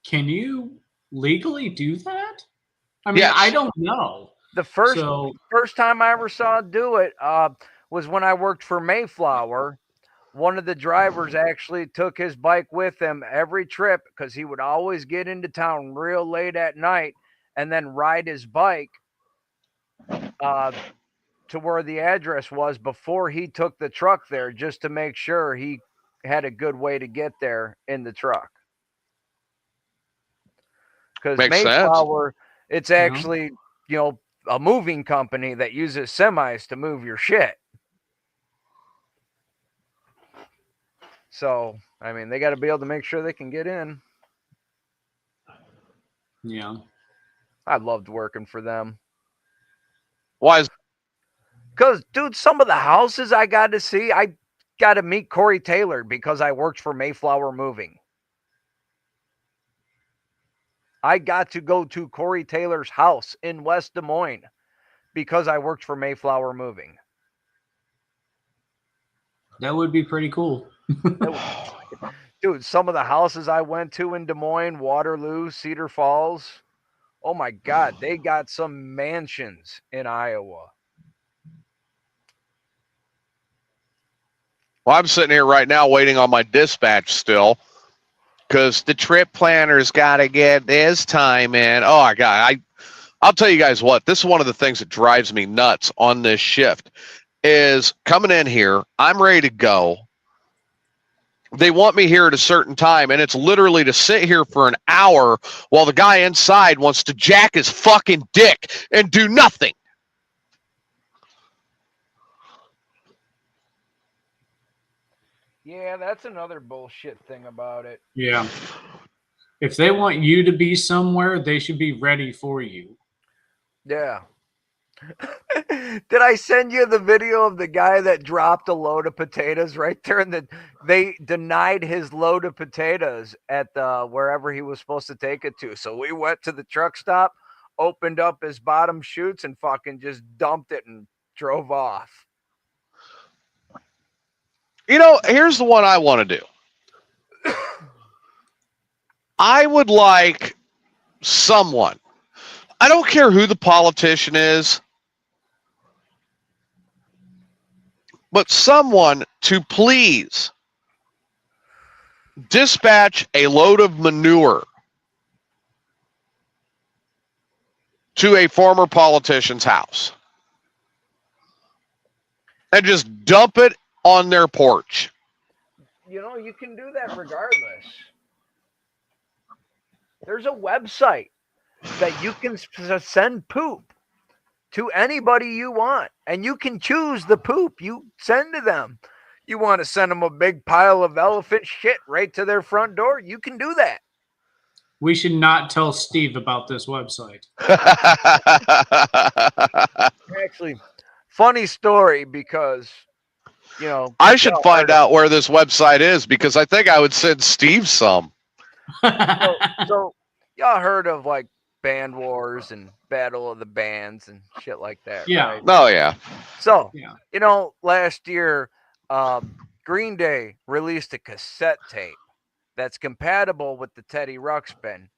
Can you legally do that? I mean, Yes. I don't know. The first time I ever saw it do it was when I worked for Mayflower. One of the drivers actually took his bike with him every trip because he would always get into town real late at night and then ride his bike to where the address was before he took the truck there, just to make sure he had a good way to get there in the truck. Because Mayflower, it's actually, a moving company that uses semis to move your shit. So, I mean, they got to be able to make sure they can get in. Yeah. I loved working for them. Why? Because, dude, some of the houses I got to see, I got to meet Corey Taylor because I worked for Mayflower Moving. I got to go to Corey Taylor's house in West Des Moines because I worked for Mayflower Moving. That would be pretty cool. Dude, some of the houses I went to in Des Moines, Waterloo, Cedar Falls, oh my God, they got some mansions in Iowa. Well, I'm sitting here right now waiting on my dispatch still because the trip planner's got to get his time in. Oh, my God. I'll tell you guys what, this is one of the things that drives me nuts on this shift is coming in here. I'm ready to go. They want me here at a certain time, and it's literally to sit here for an hour while the guy inside wants to jack his fucking dick and do nothing. Yeah, that's another bullshit thing about it. Yeah. If they want you to be somewhere, they should be ready for you. Yeah. Did I send you the video of the guy that dropped a load of potatoes right there? And they denied his load of potatoes at the wherever he was supposed to take it to. So we went to the truck stop, opened up his bottom chutes, and fucking just dumped it and drove off. Here's the one I want to do. I would like someone, I don't care who the politician is, but someone to please dispatch a load of manure to a former politician's house and just dump it on their porch. You can do that regardless. There's a website that you can send poop to anybody you want, and you can choose the poop you send to them. You want to send them a big pile of elephant shit right to their front door? You can do that. We should not tell Steve about this website. Actually, funny story because, I should y'all find heard out where this website is because I think I would send Steve some. so y'all heard of like Band Wars and Battle of the Bands and shit like that, Yeah. right? Oh, yeah. So, Yeah. last year, Green Day released a cassette tape that's compatible with the Teddy Ruxpin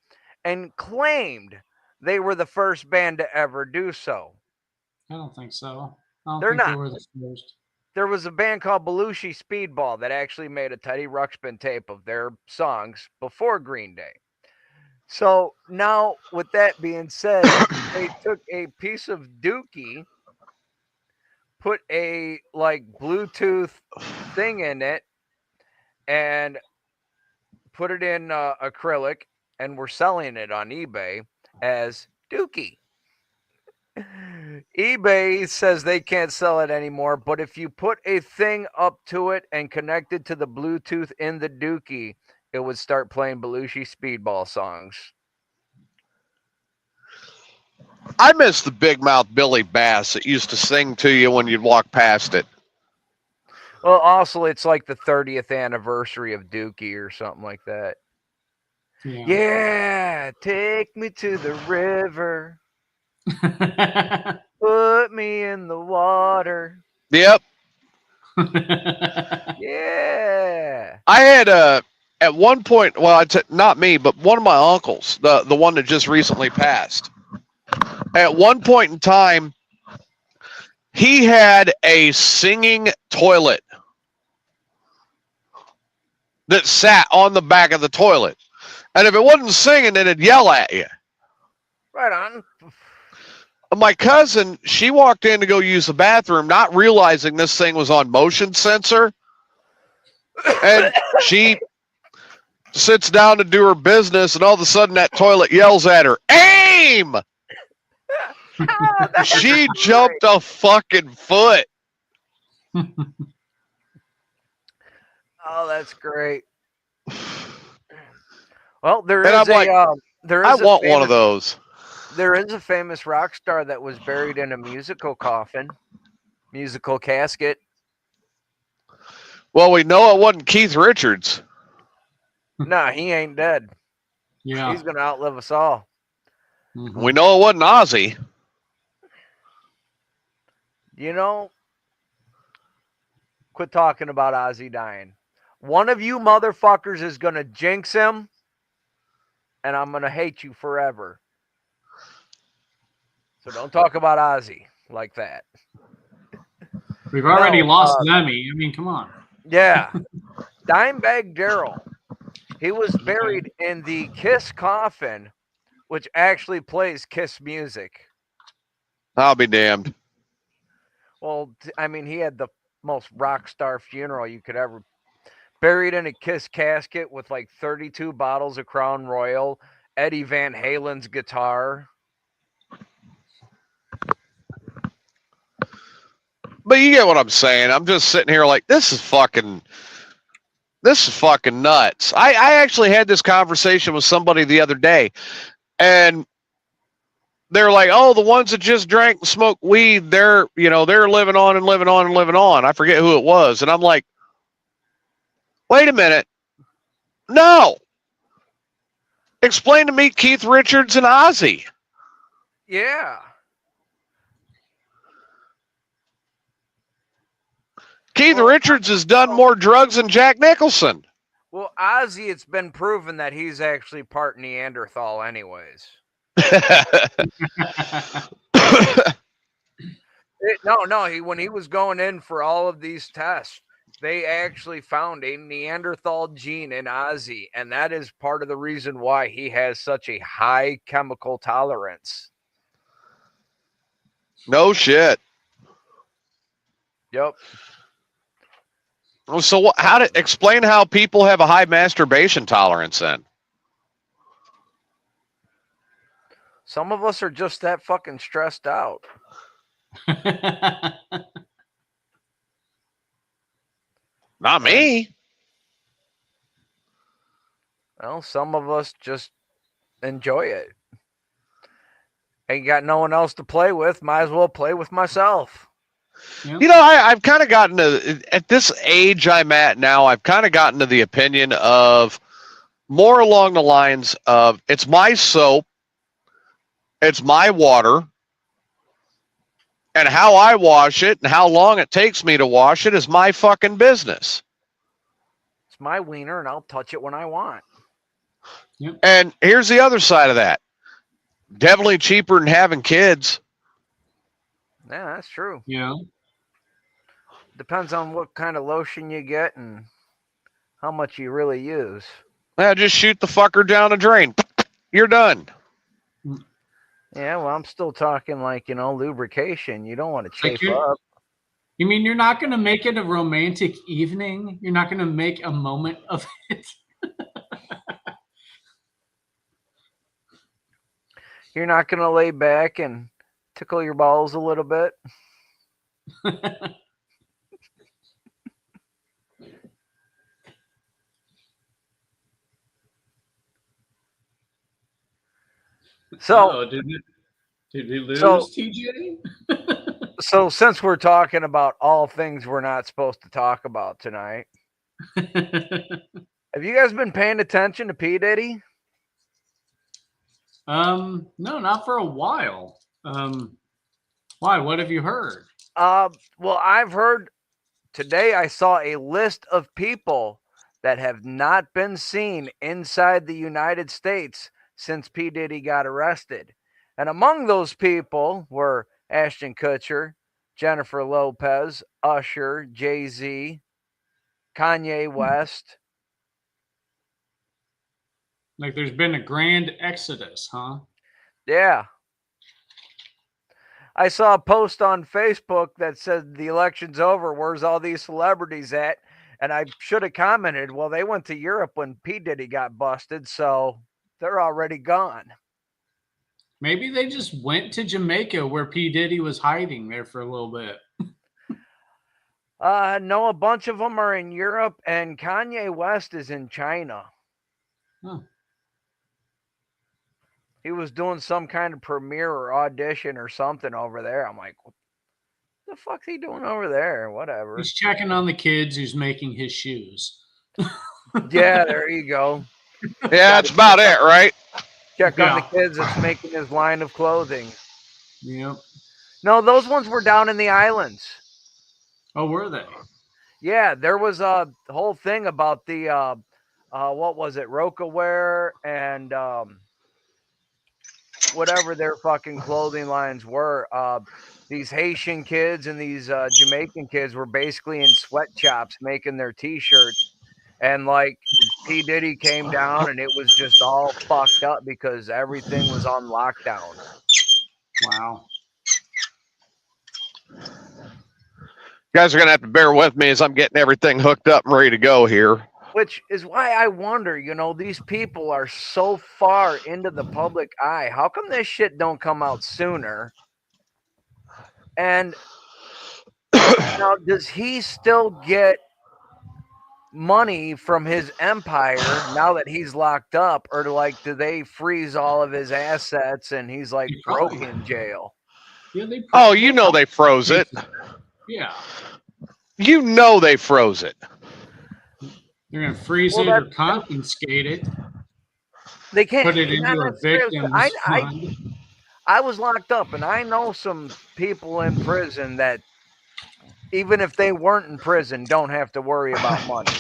and claimed they were the first band to ever do so. I don't think so. I don't They're think they not. were the first. There was a band called Belushi Speedball that actually made a Teddy Ruxpin tape of their songs before Green Day. So now, with that being said, they took a piece of dookie, put a like Bluetooth thing in it, and put it in acrylic, and we're selling it on eBay as dookie. eBay says they can't sell it anymore, but if you put a thing up to it and connect it to the Bluetooth in the dookie, it would start playing Belushi Speedball songs. I miss the big mouth Billy Bass that used to sing to you when you'd walk past it. Well, also, it's like the 30th anniversary of Dookie or something like that. Yeah, take me to the river. Put me in the water. Yep. Yeah. I had at one point, well, not me, but one of my uncles, the one that just recently passed. At one point in time, he had a singing toilet that sat on the back of the toilet. And if it wasn't singing, it'd yell at you. Right on. My cousin, she walked in to go use the bathroom, not realizing this thing was on motion sensor. And she sits down to do her business, and all of a sudden that toilet yells at her, "Aim!" She jumped a fucking foot. Oh, that's great. Well, there And is I'm like, I want one of those. There is a famous rock star that was buried in a musical coffin, musical casket. Well, we know it wasn't Keith Richards. Nah, he ain't dead. Yeah. He's going to outlive us all. Mm-hmm. We know it wasn't Ozzy. Quit talking about Ozzy dying. One of you motherfuckers is going to jinx him, and I'm going to hate you forever. So don't talk about Ozzy like that. We've already lost Lemmy. I mean, come on. Yeah. Dimebag Darrell. He was buried in the Kiss coffin, which actually plays Kiss music. I'll be damned. Well, I mean, he had the most rock star funeral you could ever. Buried in a Kiss casket with like 32 bottles of Crown Royal, Eddie Van Halen's guitar. But you get what I'm saying. I'm just sitting here like, this is fucking nuts. I actually had this conversation with somebody the other day, and they're like, oh, the ones that just drank and smoked weed, they're living on and living on and living on. I forget who it was. And I'm like, wait a minute. No. Explain to me Keith Richards and Ozzy. Yeah. Keith Richards has done more drugs than Jack Nicholson. Well, Ozzy, it's been proven that he's actually part Neanderthal anyways. When he was going in for all of these tests, they actually found a Neanderthal gene in Ozzy, and that is part of the reason why he has such a high chemical tolerance. No shit. Yep. So explain how people have a high masturbation tolerance then? Some of us are just that fucking stressed out. Not me. Well, some of us just enjoy it. Ain't got no one else to play with. Might as well play with myself. Yeah. You know, I've kind of gotten to, at this age I'm at now, I've kind of gotten to the opinion of more along the lines of it's my soap, it's my water, and how I wash it and how long it takes me to wash it is my fucking business. It's my wiener, and I'll touch it when I want. And here's the other side of that. Definitely cheaper than having kids. Yeah, that's true. Yeah. Depends on what kind of lotion you get and how much you really use. Yeah, just shoot the fucker down the drain. You're done. Yeah, well, I'm still talking like, lubrication. You don't want to Like chafe up. You mean you're not going to make it a romantic evening? You're not going to make a moment of it? You're not going to lay back and tickle your balls a little bit. So, did we lose TJ? So since we're talking about all things we're not supposed to talk about tonight, have you guys been paying attention to P. Diddy? No, not for a while. Why? What have you heard? Well, I've heard today I saw a list of people that have not been seen inside the United States since P. Diddy got arrested. And among those people were Ashton Kutcher, Jennifer Lopez, Usher, Jay-Z, Kanye West. Like there's been a grand exodus, huh? Yeah. I saw a post on Facebook that said the election's over. Where's all these celebrities at? And I should have commented, well, they went to Europe when P. Diddy got busted, so they're already gone. Maybe they just went to Jamaica where P. Diddy was hiding there for a little bit. No, a bunch of them are in Europe, and Kanye West is in China. Huh. He was doing some kind of premiere or audition or something over there. I'm like, what the fuck's he doing over there? Whatever. He's checking on the kids who's making his shoes. Yeah, there you go. Yeah, that's about it, right? Check on the kids that's making his line of clothing. Yep. No, those ones were down in the islands. Oh, were they? Yeah, there was a whole thing about the what was it, Rocawear and whatever their fucking clothing lines were. These Haitian kids and these Jamaican kids were basically in sweatshops making their T-shirts, and like P. Diddy came down and it was just all fucked up because everything was on lockdown. Wow. You guys are going to have to bear with me as I'm getting everything hooked up and ready to go here. Which is why I wonder, these people are so far into the public eye. How come this shit don't come out sooner? And now, does he still get money from his empire now that he's locked up? Or do they freeze all of his assets and he's like broke in jail? Yeah, they froze it. Yeah. They froze it. They're going to freeze it or confiscate it. They can't put it into a victim's fund. I was locked up, and I know some people in prison that, even if they weren't in prison, don't have to worry about money.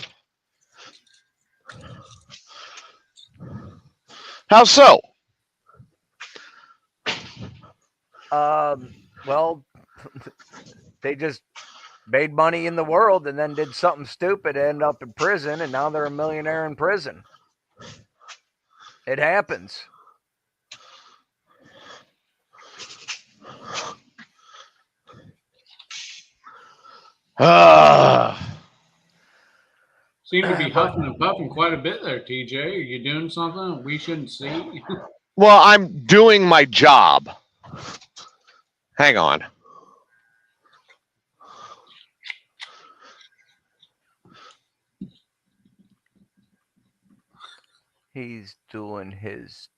How so? Well, they just made money in the world and then did something stupid, end up in prison, and now they're a millionaire in prison. It happens. Seem to be huffing and puffing quite a bit there, TJ. Are you doing something we shouldn't see? Well, I'm doing my job. Hang on. He's doing his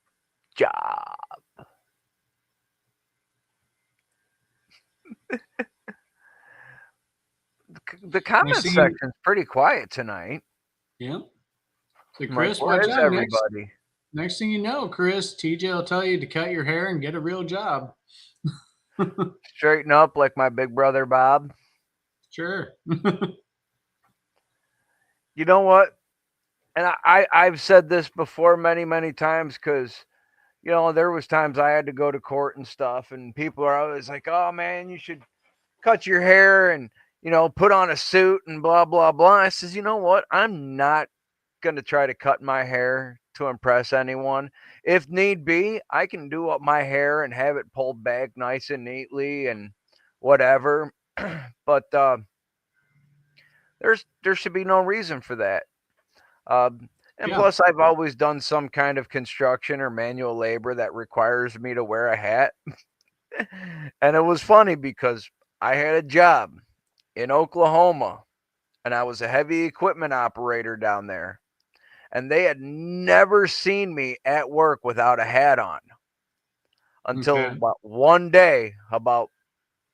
The comment section's pretty quiet tonight. Yeah. So I'm Chris, like, where watch is out. everybody? Next thing you know, Chris, TJ will tell you to cut your hair and get a real job. Straighten up like my big brother Bob. Sure. You know what? And I've said this before many times because, you know, there was times I had to go to court and stuff, and people are always like, oh, man, you should cut your hair and, you know, put on a suit and blah, blah, blah. I says, you know what? I'm not going to try to cut my hair to impress anyone. If need be, I can do up my hair and have it pulled back nice and neatly and whatever. But there should be no reason for that. And plus, I've always done some kind of construction or manual labor that requires me to wear a hat. And it was funny because I had a job in Oklahoma and I was a heavy equipment operator down there. And they had never seen me at work without a hat on until about one day, about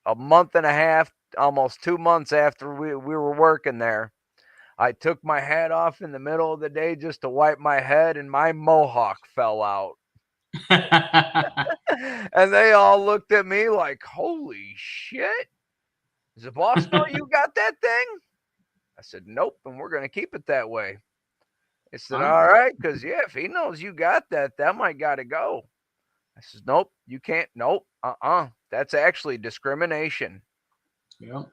a month and a half, almost 2 months after we were working there. I took my hat off in the middle of the day just to wipe my head, and my mohawk fell out. And they all looked at me like, holy shit. Does the boss know you got that thing? I said, nope, and we're going to keep it that way. They said, all right, because, yeah, if he knows you got that, that might got to go. I said, nope, you can't. Nope, that's actually discrimination. Yep.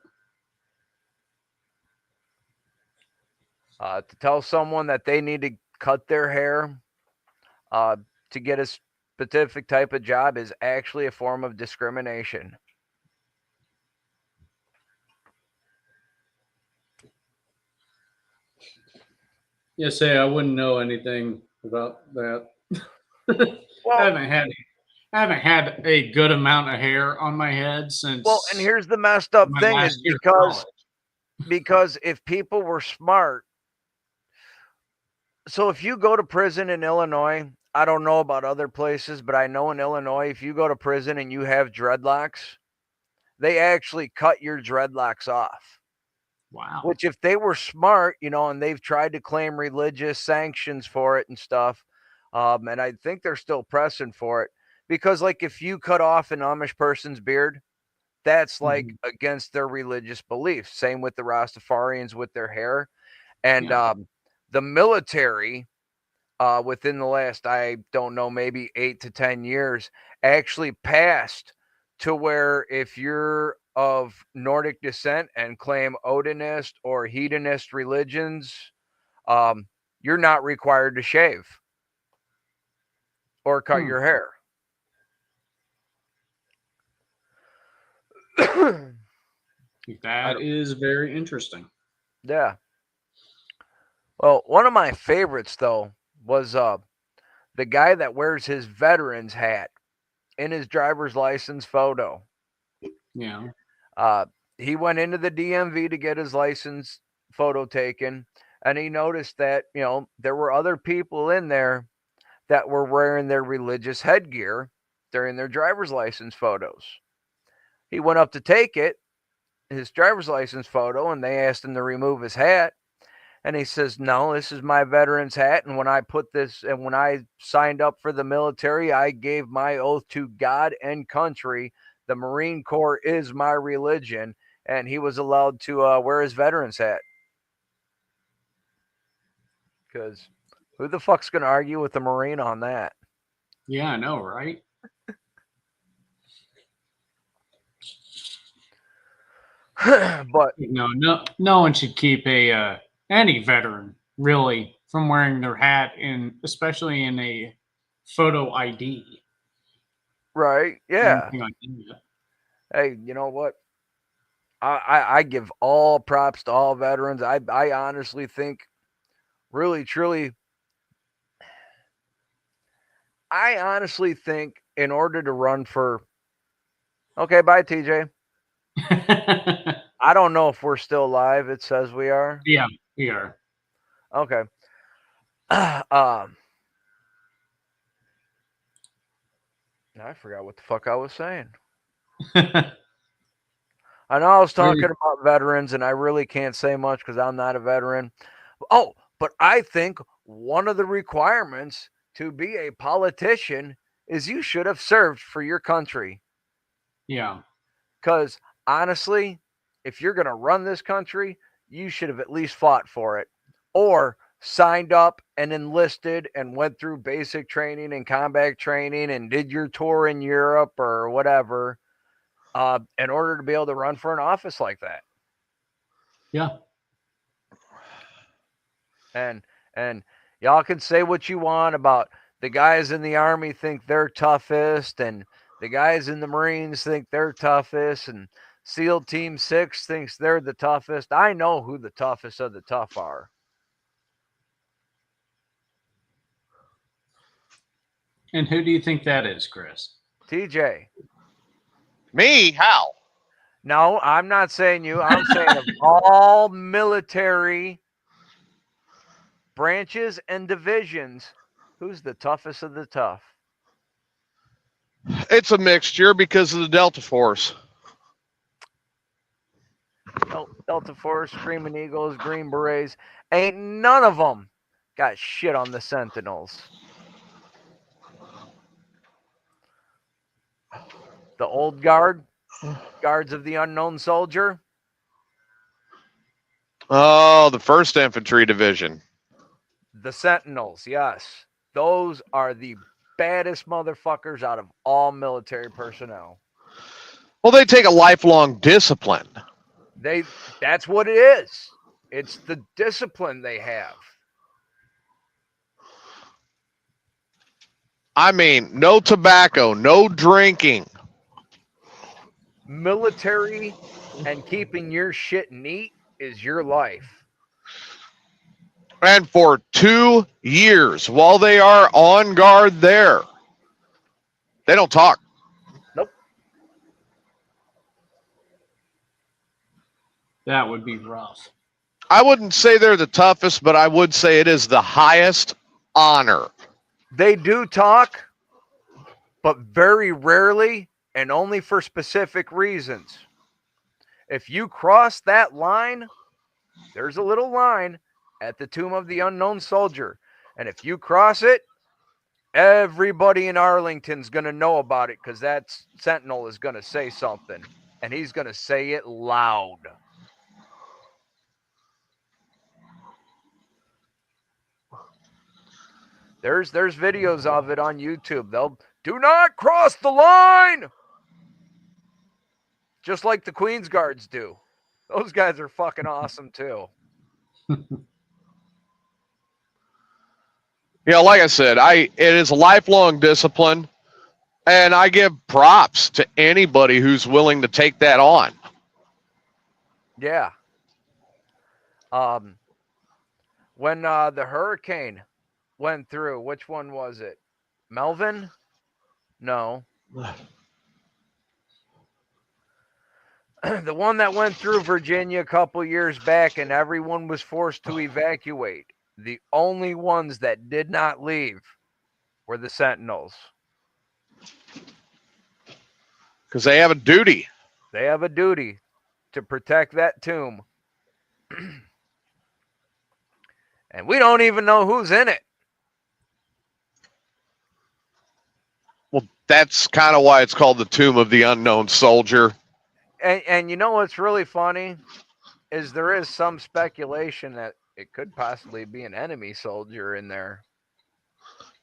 To tell someone that they need to cut their hair to get a specific type of job is actually a form of discrimination. Yeah, say I wouldn't know anything about that. Well, I haven't had a good amount of hair on my head since. Well, and here's the messed up thing is because if people were smart, so if you go to prison in Illinois, I don't know about other places, but I know in Illinois, if you go to prison and you have dreadlocks, they actually cut your dreadlocks off. Wow. Which if they were smart, you know, and they've tried to claim religious sanctions for it and stuff, and I think they're still pressing for it because, like, if you cut off an Amish person's beard, that's like against their religious beliefs. Same with the Rastafarians with their hair. And the military, within the last, I don't know, maybe 8 to 10 years, actually passed to where if you're of Nordic descent and claim Odinist or hedonist religions, you're not required to shave or cut your hair. That is very interesting. Yeah. Well, one of my favorites, though, was the guy that wears his veteran's hat in his driver's license photo. Yeah. He went into the DMV to get his license photo taken, and he noticed that, you know, there were other people in there that were wearing their religious headgear during their driver's license photos. He went up to take it, his driver's license photo, and they asked him to remove his hat. And he says, no, this is my veteran's hat. And when I put this, and when I signed up for the military, I gave my oath to God and country. The Marine Corps is my religion. And he was allowed to wear his veteran's hat. Because who the fuck's going to argue with the Marine on that? Yeah, I know, right? But no one should keep any veteran really from wearing their hat especially in a photo ID. Right? Yeah. Like hey, you know what? I give all props to all veterans. I honestly think, really, truly, I honestly think in order to run for, okay, bye, TJ. I don't know if we're still live. It says we are. Yeah, we are. Okay. I forgot what the fuck I was saying. I know I was talking about veterans, and I really can't say much because I'm not a veteran. Oh, but I think one of the requirements to be a politician is you should have served for your country. Yeah. Because honestly, if you're going to run this country, you should have at least fought for it or signed up and enlisted and went through basic training and combat training and did your tour in Europe or whatever in order to be able to run for an office like that. Yeah. And y'all can say what you want about the guys in the Army think they're toughest and the guys in the Marines think they're toughest and SEAL Team 6 thinks they're the toughest. I know who the toughest of the tough are. And who do you think that is, Chris? TJ. Me? How? No, I'm not saying you. I'm saying of all military branches and divisions, who's the toughest of the tough? It's a mixture because of the Delta Force. Delta Force, Screaming Eagles, Green Berets. Ain't none of them got shit on the Sentinels. The old guard, Guards of the Unknown Soldier. Oh, the 1st Infantry Division. The Sentinels, yes. Those are the baddest motherfuckers out of all military personnel. Well, they take a lifelong discipline. That's what it is. It's the discipline they have. I mean, no tobacco, no drinking. Military and keeping your shit neat is your life. And for 2 years, while they are on guard there, they don't talk. Nope. That would be rough. I wouldn't say they're the toughest, but I would say it is the highest honor. They do talk, but very rarely and only for specific reasons. If you cross that line, there's a little line at the Tomb of the Unknown Soldier. And if you cross it, everybody in Arlington's going to know about it because that Sentinel is going to say something. And he's going to say it loud. There's videos of it on YouTube. They'll do not cross the line. Just like the Queen's Guards do. Those guys are fucking awesome too. Yeah, like I said, it is a lifelong discipline, and I give props to anybody who's willing to take that on. Yeah. When the hurricane went through, which one was it? Melvin? No. The one that went through Virginia a couple years back and everyone was forced to evacuate. The only ones that did not leave were the Sentinels. Because they have a duty. They have a duty to protect that tomb. And we don't even know who's in it. Well, that's kind of why it's called the Tomb of the Unknown Soldier. And you know what's really funny is there is some speculation that it could possibly be an enemy soldier in there.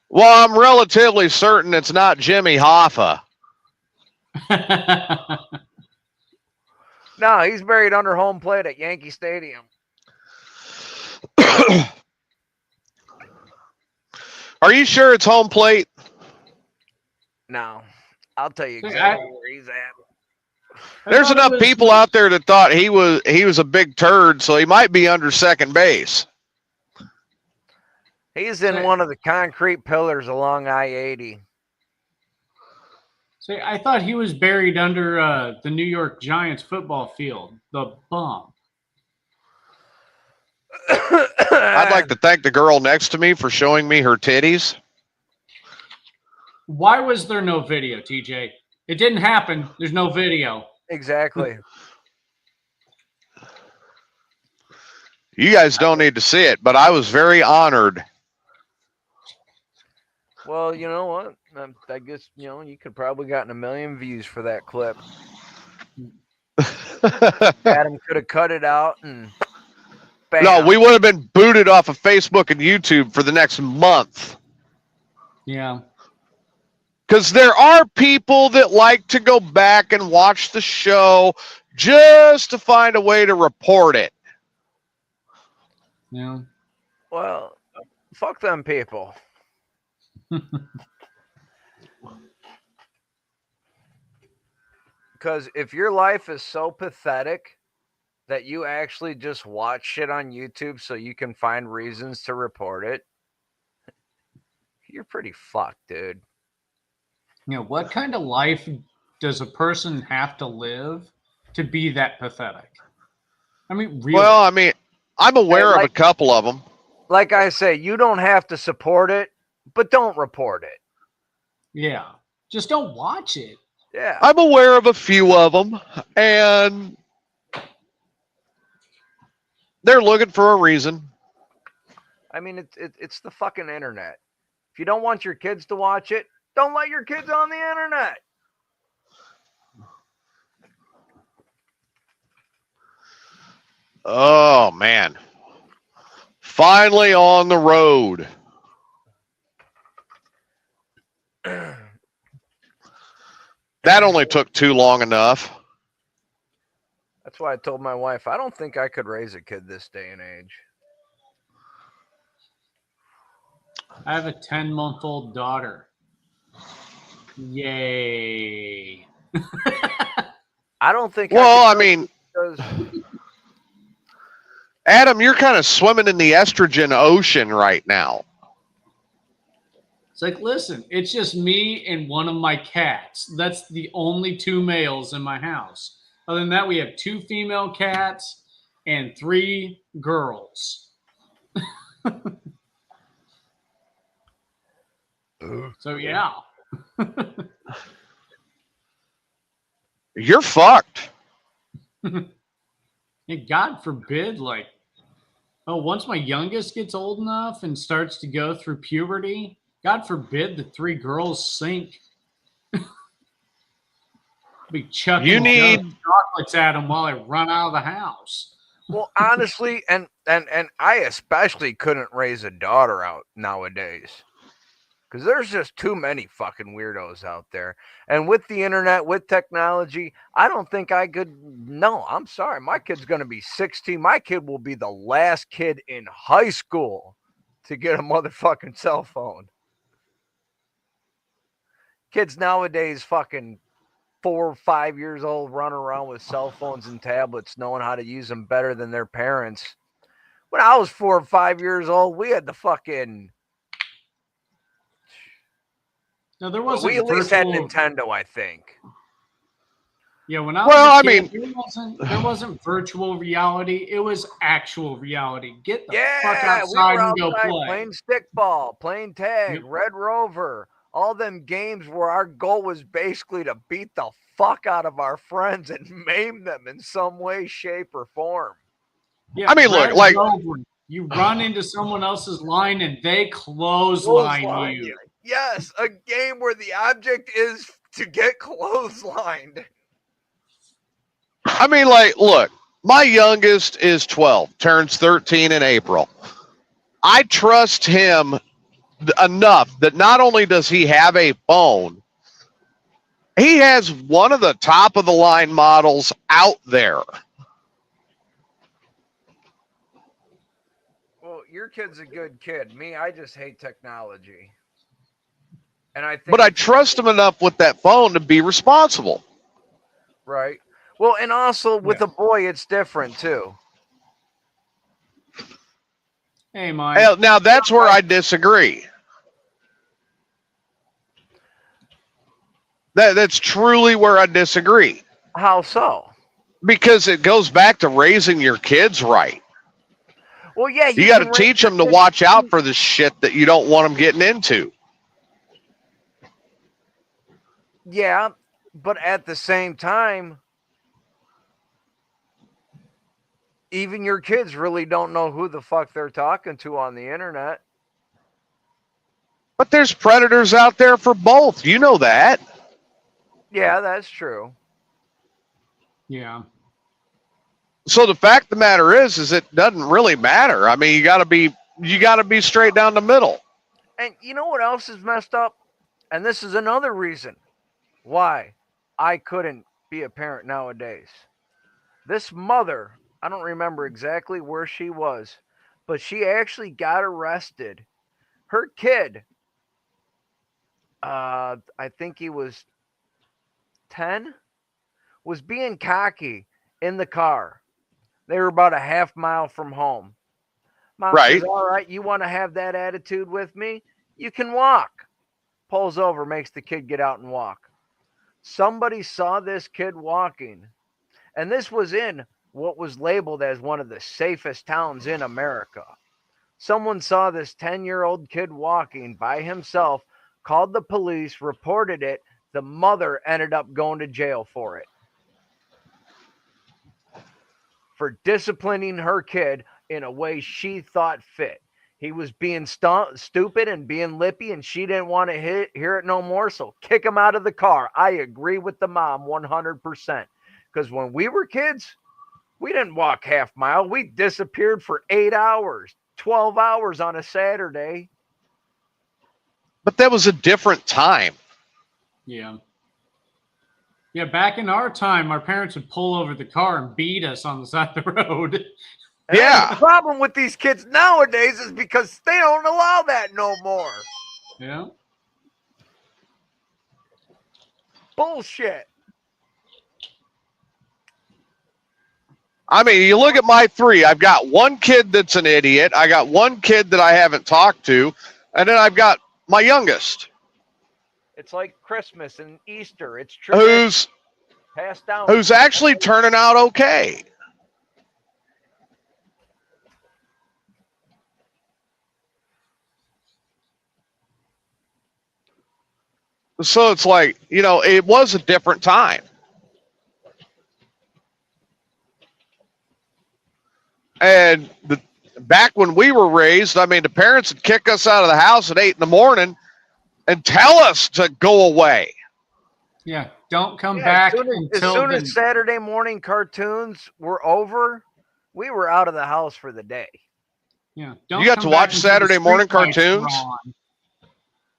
Well, I'm relatively certain it's not Jimmy Hoffa. No, he's buried under home plate at Yankee Stadium. Are you sure it's home plate? No, I'll tell you exactly where he's at. There's enough people out there that thought he was a big turd, so he might be under second base. He's in one of the concrete pillars along I-80. See, I thought he was buried under the New York Giants football field. The bump. I'd like to thank the girl next to me for showing me her titties. Why was there no video, TJ? It didn't happen. There's no video. Exactly. You guys don't need to see it, but I was very honored. Well, you know what? I guess, you could probably gotten 1 million views for that clip. Adam could have cut it out and bam. No, we would have been booted off of Facebook and YouTube for the next month. Yeah. Because there are people that like to go back and watch the show just to find a way to report it. Yeah. Well, fuck them people. Because if your life is so pathetic that you actually just watch shit on YouTube so you can find reasons to report it, you're pretty fucked, dude. What kind of life does a person have to live to be that pathetic? I mean, really. Well, I mean, I'm aware of a couple of them. Like I say, you don't have to support it, but don't report it. Yeah. Just don't watch it. Yeah. I'm aware of a few of them, and they're looking for a reason. I mean, it's the fucking internet. If you don't want your kids to watch it, don't let your kids on the internet. Oh, man. Finally on the road. That only took too long enough. That's why I told my wife, I don't think I could raise a kid this day and age. I have a 10-month-old daughter. Yay. I don't think. Well, I mean, Adam, you're kind of swimming in the estrogen ocean right now. It's like, listen, it's just me and one of my cats. That's the only 2 males in my house. Other than that, we have 2 female cats and 3 girls. So, yeah. You're fucked. And God forbid, once my youngest gets old enough and starts to go through puberty, God forbid the 3 girls sink. Be chucking chocolates at them while I run out of the house. Well, honestly, and I especially couldn't raise a daughter out nowadays. Because there's just too many fucking weirdos out there. And with the internet, with technology, I don't think I could. No, I'm sorry. My kid's going to be 16. My kid will be the last kid in high school to get a motherfucking cell phone. Kids nowadays, fucking 4 or 5 years old, run around with cell phones and tablets, knowing how to use them better than their parents. When I was 4 or 5 years old, we had the fucking... No, there wasn't. We at least had Nintendo, I think. Yeah, when I was a kid, there wasn't virtual reality. It was actual reality. Get the fuck outside and go play. Playing stickball, playing tag, Red Rover, all them games where our goal was basically to beat the fuck out of our friends and maim them in some way, shape, or form. Yeah, I mean, look, like you run into someone else's line and they clothesline you. Yes, a game where the object is to get clotheslined. I mean, like, look, my youngest is 12, turns 13 in April. I trust him enough that not only does he have a phone, he has one of the top of the line models out there. Well, your kid's a good kid. Me, I just hate technology. And I think, but I trust him enough with that phone to be responsible. Right. Well, and also with a boy, it's different too. Hey, Mike. Now that's where I disagree. That's truly where I disagree. How so? Because it goes back to raising your kids right. Well, yeah. You got to teach them to watch out for the shit that you don't want them getting into. Yeah, but at the same time, even your kids really don't know who the fuck they're talking to on the internet. But there's predators out there for both. You know that. Yeah, that's true. Yeah. So the fact of the matter is it doesn't really matter. I mean, you gotta be straight down the middle. And you know what else is messed up? And this is another reason why I couldn't be a parent nowadays. This mother, I don't remember exactly where she was, but she actually got arrested. Her kid, I think he was 10, was being cocky in the car. They were about a half mile from home. Mom Right. says, all right, you want to have that attitude with me? You can walk. Pulls over, makes the kid get out and walk. Somebody saw this kid walking, and this was in what was labeled as one of the safest towns in America. Someone saw this 10-year-old kid walking by himself, called the police, reported it. The mother ended up going to jail for it. For disciplining her kid in a way she thought fit. He was being stupid and being lippy, and she didn't want to hear it no more, so kick him out of the car. I agree with the mom 100%. Because when we were kids, we didn't walk half mile. We disappeared for 8 hours, 12 hours on a Saturday. But that was a different time. Yeah. Yeah, back in our time, our parents would pull over the car and beat us on the side of the road. And Yeah. the problem with these kids nowadays is because they don't allow that no more. Yeah. Bullshit. I mean, you look at my three. I've got one kid that's an idiot. I got one kid that I haven't talked to. And then I've got my youngest. It's like Christmas and Easter. It's tradition passed down. Who's actually turning out okay. So it's like, it was a different time. And back when we were raised, I mean, the parents would kick us out of the house at 8 in the morning and tell us to go away. Yeah. Don't come back as until soon as Saturday morning cartoons were over, we were out of the house for the day. Yeah. You got to watch Saturday morning cartoons?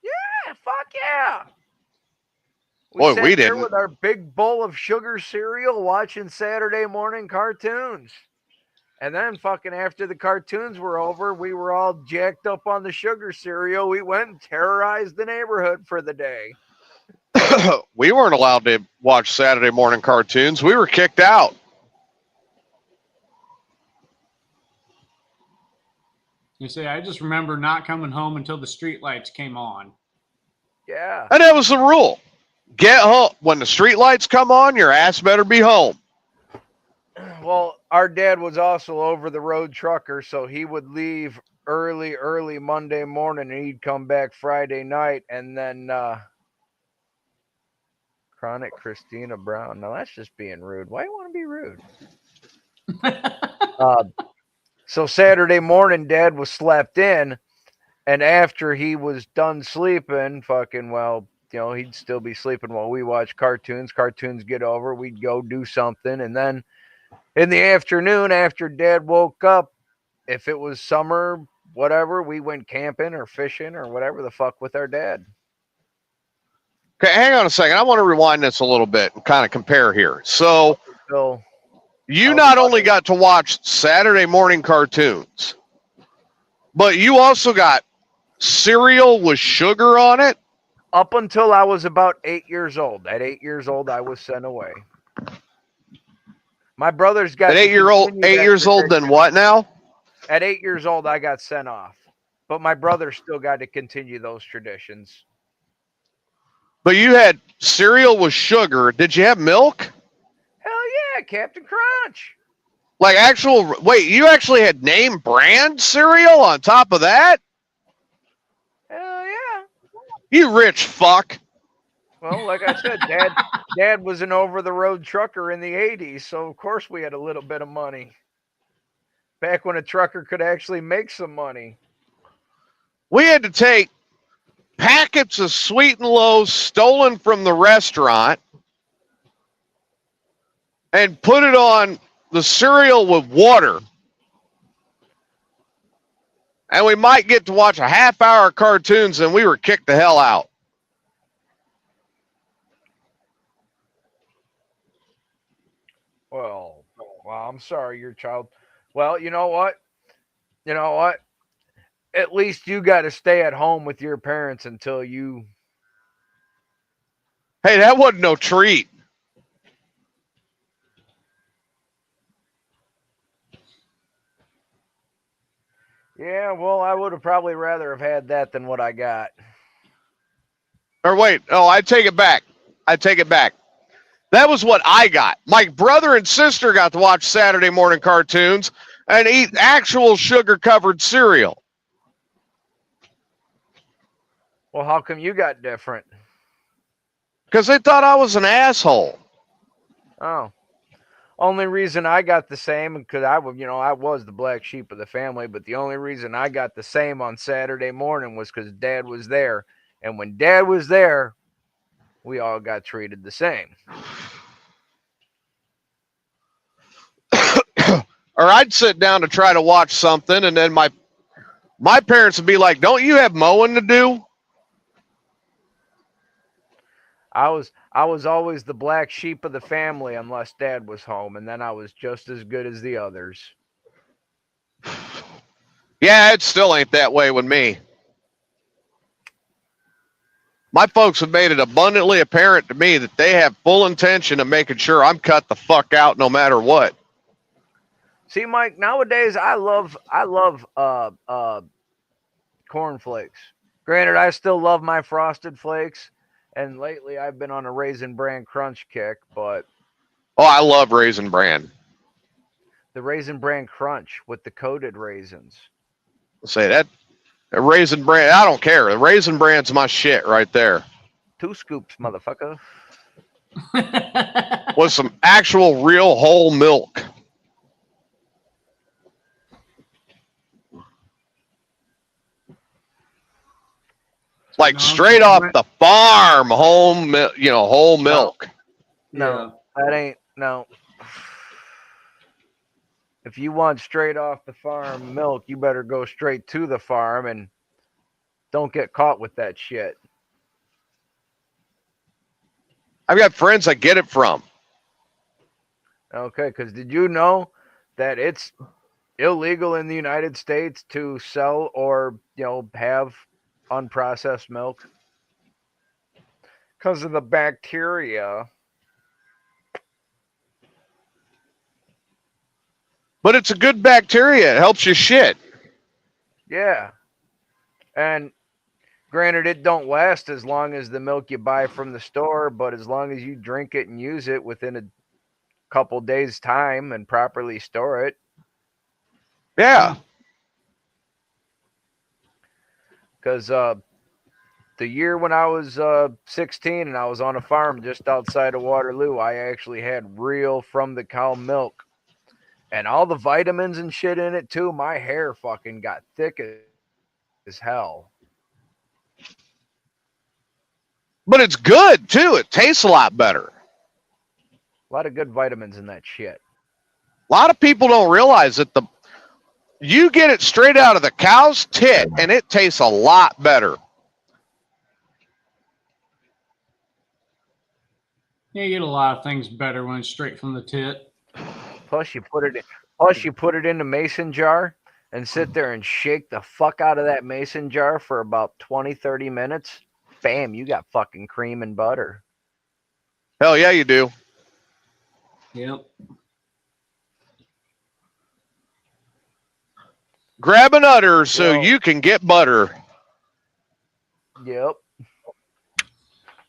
Yeah, fuck yeah. Boy, sat we there didn't. with our big bowl of sugar cereal watching Saturday morning cartoons. And then fucking after the cartoons were over, we were all jacked up on the sugar cereal. We went and terrorized the neighborhood for the day. We weren't allowed to watch Saturday morning cartoons. We were kicked out. You see, I just remember not coming home until the street lights came on. Yeah. And that was the rule. Get home. When the street lights come on, your ass better be home. Well, our dad was also over the road trucker, so he would leave early Monday morning, and he'd come back Friday night, and then Chronic Christina Brown. Now that's just being rude. Why do you want to be rude? So Saturday morning, Dad was slept in, and after he was done sleeping, he'd still be sleeping while we watch cartoons. Cartoons get over, we'd go do something, and then in the afternoon, after Dad woke up, if it was summer, whatever, we went camping or fishing or whatever the fuck with our dad. Okay, hang on a second. I want to rewind this a little bit and kind of compare here. So you not only got to watch Saturday morning cartoons, but you also got cereal with sugar on it? Up until I was about 8 years old. At 8 years old, I was sent away. My brother's got... At 8 years old, then what now? At 8 years old, I got sent off. But my brother still got to continue those traditions. But you had cereal with sugar. Did you have milk? Hell yeah, Captain Crunch. Like you actually had name brand cereal on top of that? Hell yeah. You rich fuck. Well, like I said, Dad was an over-the-road trucker in the 80s, so of course we had a little bit of money. Back when a trucker could actually make some money. We had to take packets of sweet and low stolen from the restaurant and put it on the cereal with water. And we might get to watch a half-hour of cartoons, and we were kicked the hell out. Well, I'm sorry, your child. Well, you know what? At least you got to stay at home with your parents until you. Hey, that wasn't no treat. Yeah, well, I would have probably rather have had that than what I got. Or wait, I take it back. That was what I got. My brother and sister got to watch Saturday morning cartoons and eat actual sugar-covered cereal. Well, how come you got different? Because they thought I was an asshole. Oh. Only reason I got the same, because I was the black sheep of the family, but the only reason I got the same on Saturday morning was because Dad was there. And when Dad was there, we all got treated the same. Or I'd sit down to try to watch something, and then my parents would be like, "Don't you have mowing to do?" I was always the black sheep of the family unless Dad was home, and then I was just as good as the others. Yeah, it still ain't that way with me. My folks have made it abundantly apparent to me that they have full intention of making sure I'm cut the fuck out no matter what. See, Mike, nowadays I love cornflakes. Granted, I still love my Frosted Flakes, and lately I've been on a Raisin Bran Crunch kick, but Oh, I love Raisin Bran. the Raisin Bran Crunch with the coated raisins. Say that Raisin Bran, I don't care. The Raisin Bran's my shit right there. 2 scoops, motherfucker. With some actual real whole milk. Like straight off the farm, whole milk. No, that ain't, no. If you want straight off the farm milk, you better go straight to the farm and don't get caught with that shit. I've got friends I get it from. Okay, because did you know that it's illegal in the United States to sell or, have unprocessed milk? Because of the bacteria. But it's a good bacteria. It helps you shit. Yeah. And granted, it don't last as long as the milk you buy from the store, but as long as you drink it and use it within a couple days' time and properly store it. Yeah. Because the year when I was 16 and I was on a farm just outside of Waterloo, I actually had real from the cow milk. And all the vitamins and shit in it too. My hair fucking got thick as hell. But it's good too. It tastes a lot better. A lot of good vitamins in that shit. A lot of people don't realize that you get it straight out of the cow's tit and it tastes a lot better. Yeah, you get a lot of things better when it's straight from the tit. Plus you put it in the mason jar and sit there and shake the fuck out of that mason jar for about 20-30 minutes. Bam, you got fucking cream and butter. Hell yeah, you do. Yep. Grab an udder so you can get butter. Yep.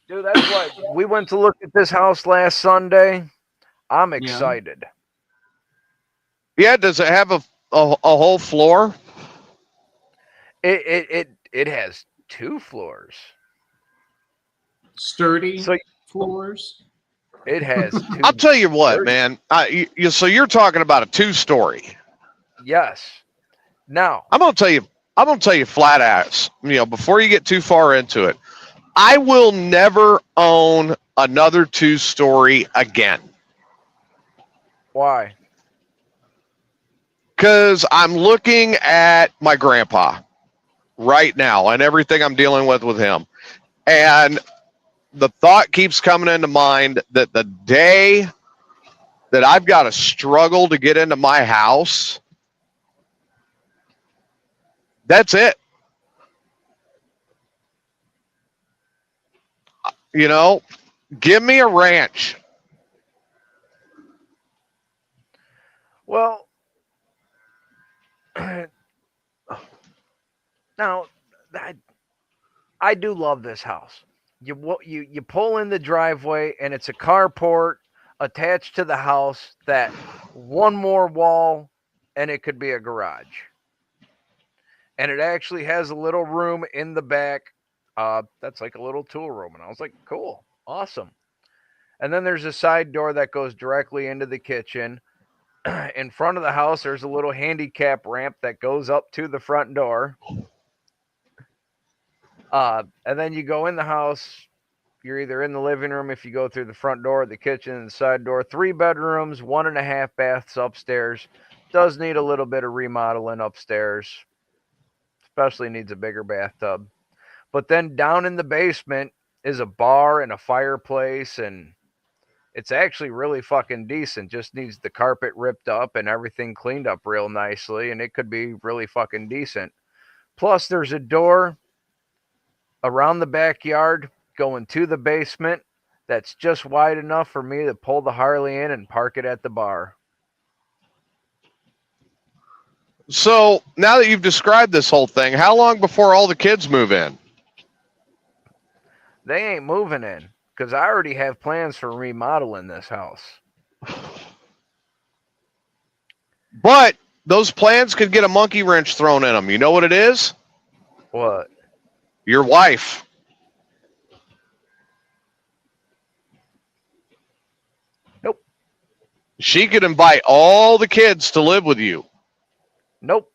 Dude, that's what we went to look at this house last Sunday. I'm excited. Yeah, does it have a whole floor? It has 2 floors. Sturdy floors. It has 2. I'll tell you what, man. So you're talking about a 2-story. Yes. Now, I'm gonna tell you flat ass, before you get too far into it, I will never own another 2-story again. why? Because I'm looking at my grandpa right now and everything I'm dealing with him. And the thought keeps coming into mind that the day that I've got to struggle to get into my house, that's it. Give me a ranch. Well, now I do love this house. You pull in the driveway and it's a carport attached to the house. That one more wall, and it could be a garage. And it actually has a little room in the back. That's like a little tool room, and I was like, cool, awesome. And then there's a side door that goes directly into the kitchen. In front of the house, there's a little handicap ramp that goes up to the front door. And then you go in the house. You're either in the living room if you go through the front door, the kitchen, and the side door. 3 bedrooms, 1.5 baths upstairs. Does need a little bit of remodeling upstairs. Especially needs a bigger bathtub. But then down in the basement is a bar and a fireplace, and it's actually really fucking decent. Just needs the carpet ripped up and everything cleaned up real nicely, and it could be really fucking decent. Plus, there's a door around the backyard going to the basement that's just wide enough for me to pull the Harley in and park it at the bar. So now that you've described this whole thing, how long before all the kids move in? They ain't moving in because I already have plans for remodeling this house. But those plans could get a monkey wrench thrown in them. You know what it is? What? Your wife. Nope. She could invite all the kids to live with you. Nope.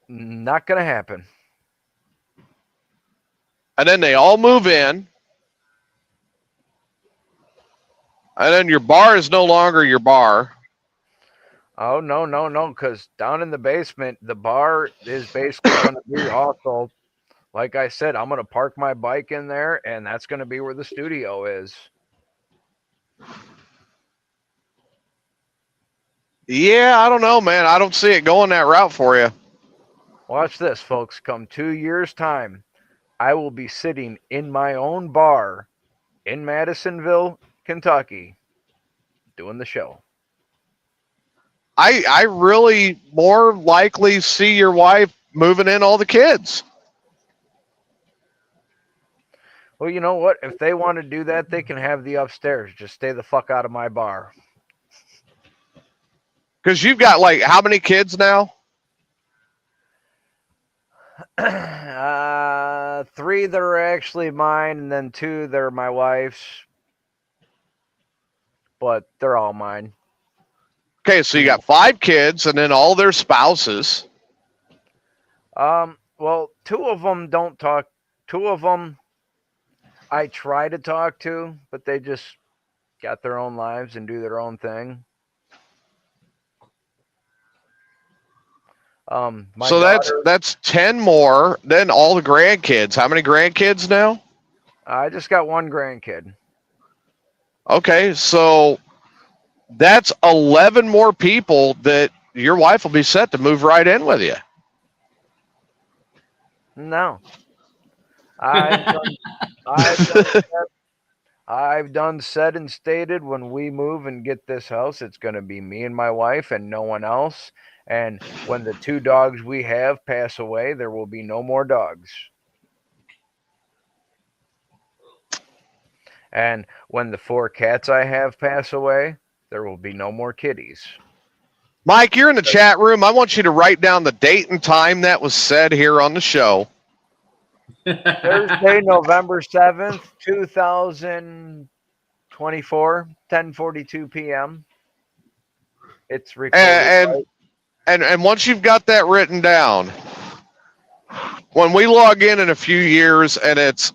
Not going to happen. And then they all move in. And then your bar is no longer your bar. Oh, no, because down in the basement, the bar is basically going to be also, like I said, I'm going to park my bike in there, and that's going to be where the studio is. Yeah, I don't know, man. I don't see it going that route for you. Watch this, folks. Come 2 years' time, I will be sitting in my own bar in Madisonville, Kentucky, doing the show. I really more likely see your wife moving in all the kids. Well, you know what? If they want to do that, they can have the upstairs. Just stay the fuck out of my bar. Because you've got, like, how many kids now? 3 that are actually mine, and then 2 that are my wife's. But they're all mine. Okay, so you got 5 kids and then all their spouses. Well, 2 of them don't talk. 2 of them I try to talk to, but they just got their own lives and do their own thing. So that's 10 more than all the grandkids. How many grandkids now? I just got 1 grandkid. Okay, so that's 11 more people that your wife will be set to move right in with you. No. I've done said and stated when we move and get this house, it's going to be me and my wife and no one else. And when the 2 dogs we have pass away, there will be no more dogs. And when the 4 cats I have pass away, there will be no more kitties. Mike, you're in the chat room. I want you to write down the date and time that was said here on the show. Thursday, November 7th, 2024, 10:42 p.m. It's recorded. And right? And once you've got that written down, when we log in a few years and it's,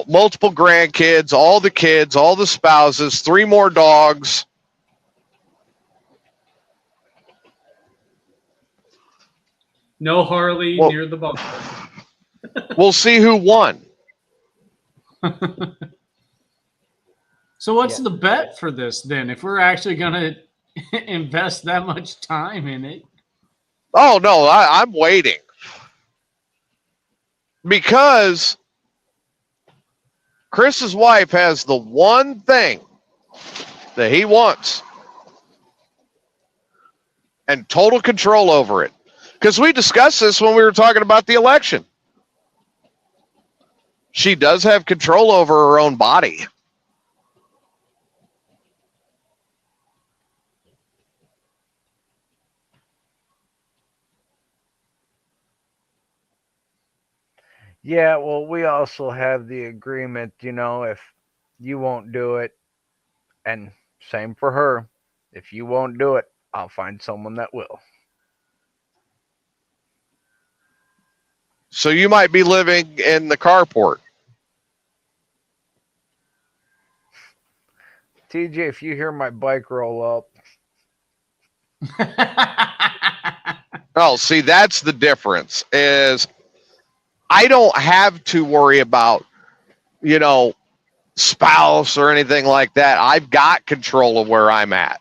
multiple grandkids, all the kids, all the spouses, 3 more dogs. No Harley near the bunker. We'll see who won. So what's the bet for this then? If we're actually going to invest that much time in it? Oh, no, I'm waiting. Because Chris's wife has the one thing that he wants and total control over it. Because we discussed this when we were talking about the election. She does have control over her own body. Yeah, well, we also have the agreement, if you won't do it, and same for her, if you won't do it, I'll find someone that will. So you might be living in the carport. TJ, if you hear my bike roll up. Oh, see, that's the difference is I don't have to worry about, spouse or anything like that. I've got control of where I'm at.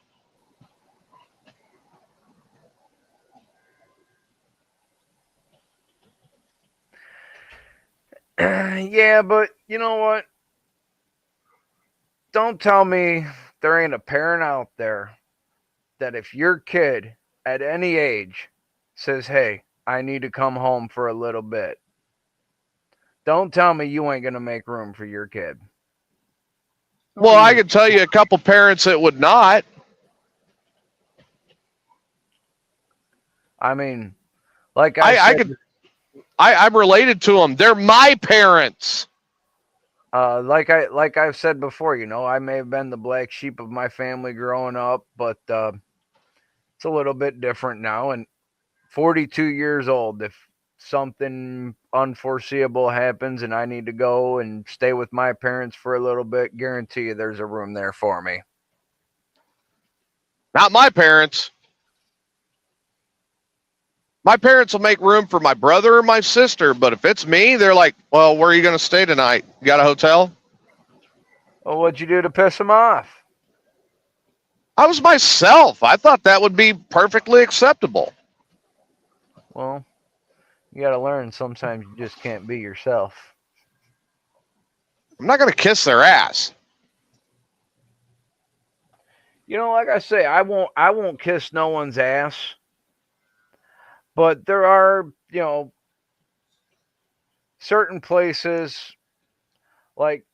Yeah, but you know what? Don't tell me there ain't a parent out there that if your kid at any age says, hey, I need to come home for a little bit, don't tell me you ain't going to make room for your kid. Well, I can tell you a couple parents that would not. I mean, like I said, I'm related to them. They're my parents. Like I've said before, I may have been the black sheep of my family growing up, but it's a little bit different now. And 42 years old, if something unforeseeable happens and I need to go and stay with my parents for a little bit, guarantee you there's a room there for me. Not my parents. My parents will make room for my brother or my sister, but if it's me, they're like, well, where are you going to stay tonight? You got a hotel? Well, what'd you do to piss them off? I was myself. I thought that would be perfectly acceptable. Well, you got to learn sometimes you just can't be yourself. I'm not going to kiss their ass. Like I say, I won't kiss no one's ass. But there are, certain places, like,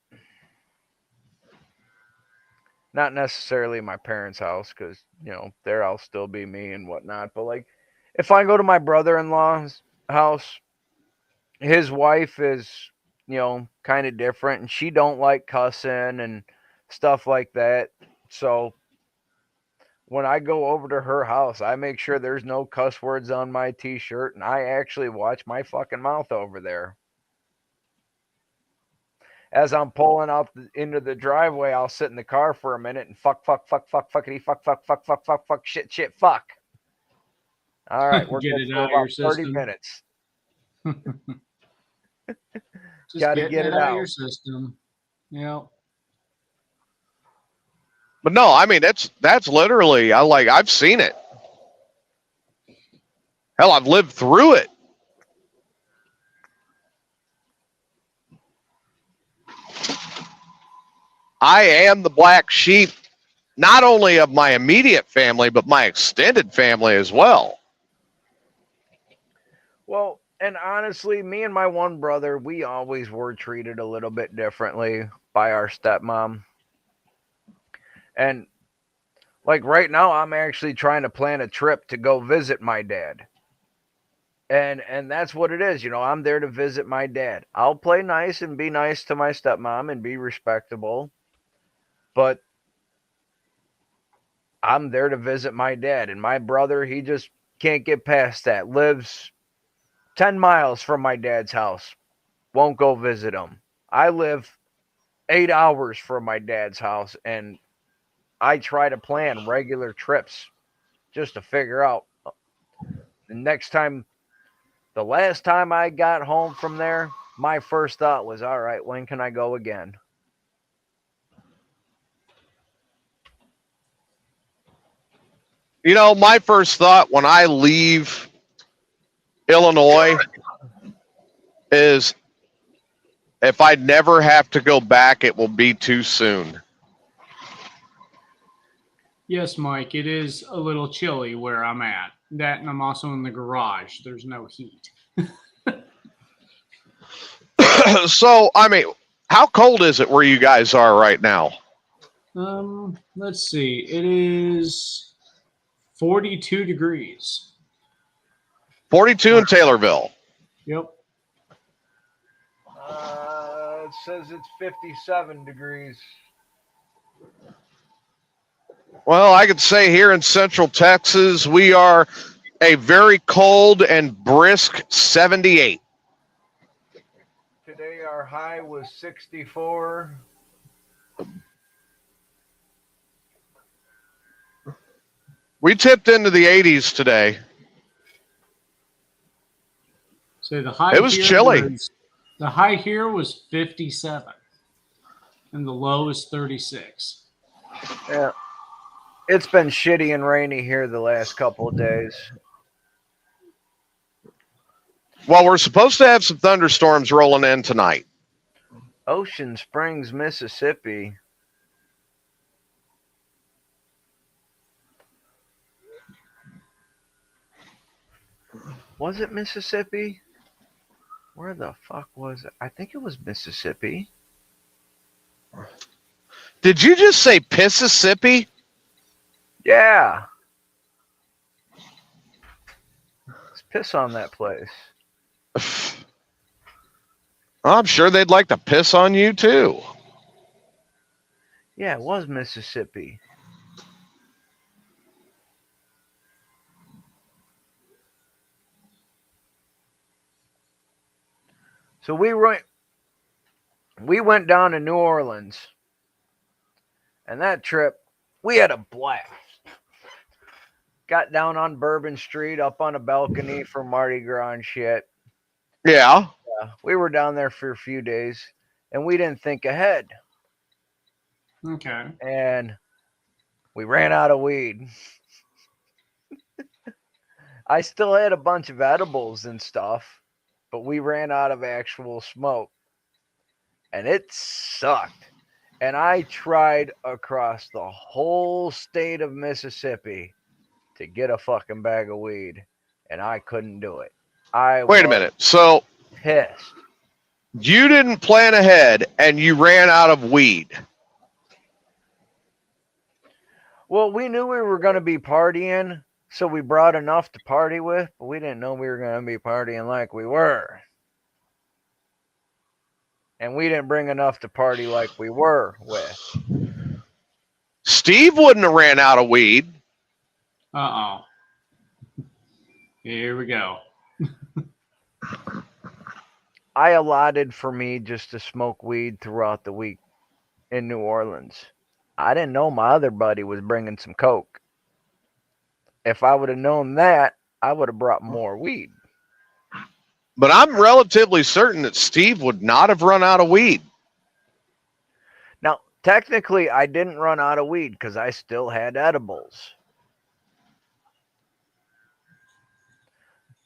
not necessarily my parents' house, because, there I'll still be me and whatnot. But, like, if I go to my brother-in-law's house, his wife is, kind of different, and she don't like cussing and stuff like that. So when I go over to her house, I make sure there's no cuss words on my t-shirt, and I actually watch my fucking mouth over there. As I'm pulling out into the driveway, I'll sit in the car for a minute and fuckity, shit, fuck. All right, we're good for about 30 minutes. Got to get it out of your system. Yeah. But no, I mean that's literally I've seen it. Hell, I've lived through it. I am the black sheep, not only of my immediate family, but my extended family as well. Well, and honestly, me and my one brother, we always were treated a little bit differently by our stepmom. And like right now, I'm actually trying to plan a trip to go visit my dad. And that's what it is. I'm there to visit my dad. I'll play nice and be nice to my stepmom and be respectable. But I'm there to visit my dad. And my brother, he just can't get past that. Lives 10 miles from my dad's house. Won't go visit him. I live 8 hours from my dad's house, and I try to plan regular trips just to figure out the last time I got home from there, my first thought was, all right, when can I go again? You know, my first thought when I leave Illinois is if I never have to go back, it will be too soon. Yes, Mike, it is a little chilly where I'm at. That, and I'm also in the garage. There's no heat. So, I mean, how cold is it where you guys are right now? Let's see. It is 42 degrees. 42 in Taylorville. Yep. It says it's 57 degrees. Well, I could say here in Central Texas, we are a very cold and brisk 78. Today our high was 64. We tipped into the 80s today. So the high It was chilly. The high here was 57, and the low is 36. Yeah. It's been shitty and rainy here the last couple of days. Well, we're supposed to have some thunderstorms rolling in tonight. Ocean Springs, Mississippi. Was it Mississippi? Where the fuck was it? I think it was Mississippi. Did you just say Mississippi? Yeah. Let's piss on that place. I'm sure they'd like to piss on you too. Yeah, it was Mississippi. So we went down to New Orleans. And that trip, we had a blast. Got down on Bourbon Street, up on a balcony for Mardi Gras and shit. Yeah. We were down there for a few days, and we didn't think ahead. Okay. And we ran out of weed. I still had a bunch of edibles and stuff, but we ran out of actual smoke. And it sucked. And I tried across the whole state of Mississippi to get a fucking bag of weed, and I couldn't do it. Wait a minute. So pissed. you didn't plan ahead and you ran out of weed. Well, we knew we were going to be partying, so we brought enough to party with, but we didn't know we were going to be partying like we were. And we didn't bring enough to party like we were with. Steve wouldn't have ran out of weed. Uh-oh. Here we go. I allotted for me just to smoke weed throughout the week in New Orleans. I didn't know my other buddy was bringing some coke. If I would have known that, I would have brought more weed. But I'm relatively certain that Steve would not have run out of weed. Now, technically, I didn't run out of weed because I still had edibles.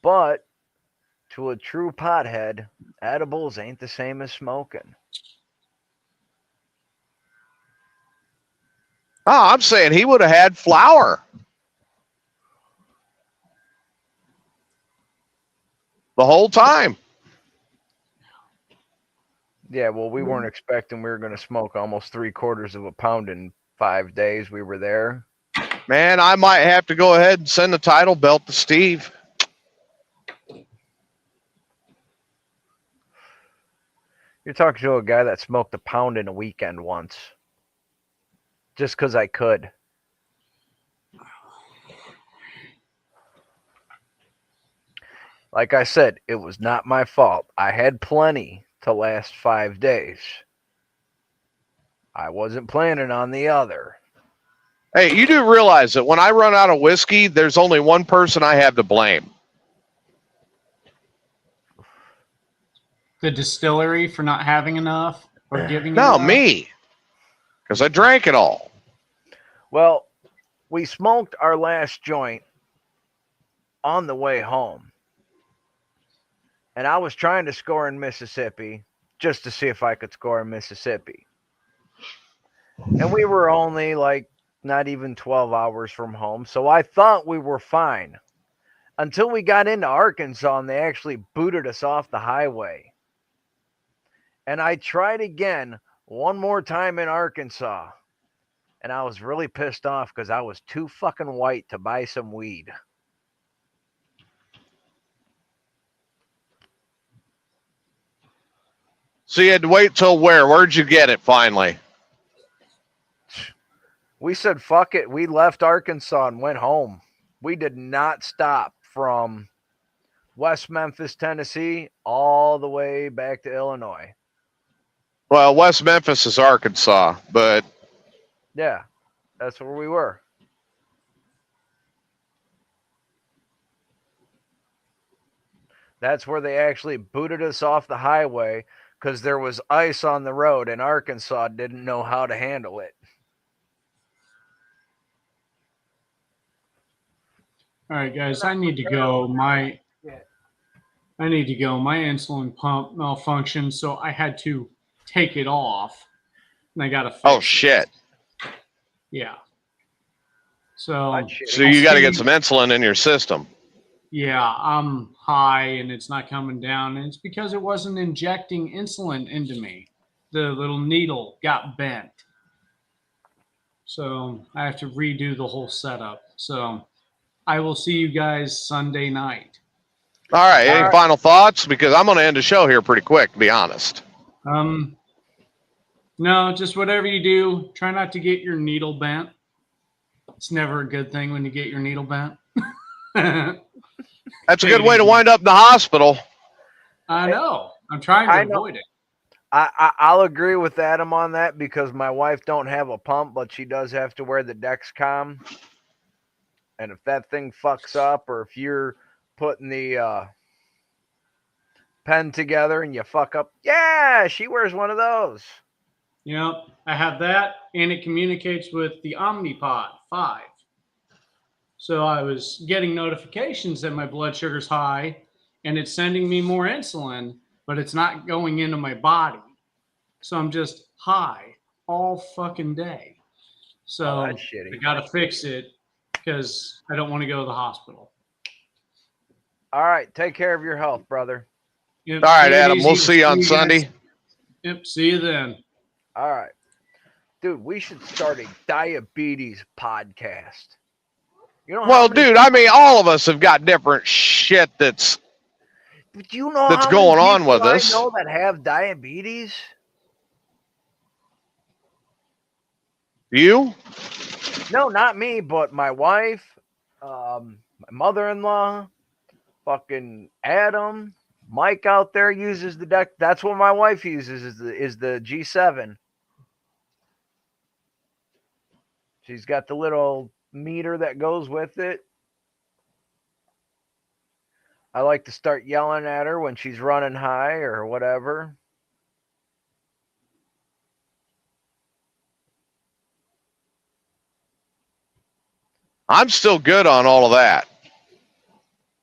But to a true pothead, edibles ain't the same as smoking. Oh, I'm saying he would have had flour the whole time. Yeah, well, we weren't expecting we were going to smoke almost 3/4 of a pound in 5 days. We were there. Man, I might have to go ahead and send the title belt to Steve. You're talking to a guy that smoked a pound in a weekend once. Just because I could. Like I said, it was not my fault. I had plenty to last 5 days. I wasn't planning on the other. Hey, you do realize that when I run out of whiskey, there's only one person I have to blame. The distillery for not having enough or giving you No, enough? me. Because I drank it all. Well, we smoked our last joint on the way home. And I was trying to score in Mississippi just to see if I could score in Mississippi. And we were only like not even 12 hours from home. So I thought we were fine until we got into Arkansas and they actually booted us off the highway. And I tried again one more time in Arkansas. And I was really pissed off because I was too fucking white to buy some weed. So you had to wait till where? Where'd you get it finally? We said, fuck it. We left Arkansas and went home. We did not stop from West Memphis, Tennessee, all the way back to Illinois. Well, West Memphis is Arkansas, but Yeah, that's where we were. That's where they actually booted us off the highway because there was ice on the road and Arkansas didn't know how to handle it. All right, guys, I need to go. My insulin pump malfunctioned, so I had to take it off, and I got to fix oh it. shit. Yeah. So So you got to get some insulin in your system. Yeah, I'm high and it's not coming down, and it's because it wasn't injecting insulin into me. The little needle got bent, so I have to redo the whole setup. So I will see you guys Sunday night. All right. Any final thoughts? Because I'm going to end the show here pretty quick, to be honest. No, just whatever you do, try not to get your needle bent. It's never a good thing when you get your needle bent. That's a good way to wind up in the hospital. I know. I'm trying to avoid it. I'll agree with Adam on that because my wife don't have a pump, but she does have to wear the Dexcom. And if that thing fucks up, or if you're putting the pen together and you fuck up, yeah, she wears one of those. Yep, I have that, and it communicates with the Omnipod 5. So I was getting notifications that my blood sugar's high, and it's sending me more insulin, but it's not going into my body. So I'm just high all fucking day. So that's shitty. I got to fix it because I don't want to go to the hospital. All right, take care of your health, brother. Yep, all right, Adam, we'll see you on Sunday. Yep, see you then. All right. Dude, we should start a diabetes podcast. You know, well, dude, I mean, all of us have got different shit that's but you know that's how going many on with people us. I know that have diabetes. You? No, not me, but my wife, my mother-in-law, fucking Adam, Mike out there uses the deck. That's what my wife uses is the G7. She's got the little meter that goes with it. I like to start yelling at her when she's running high or whatever. I'm still good on all of that.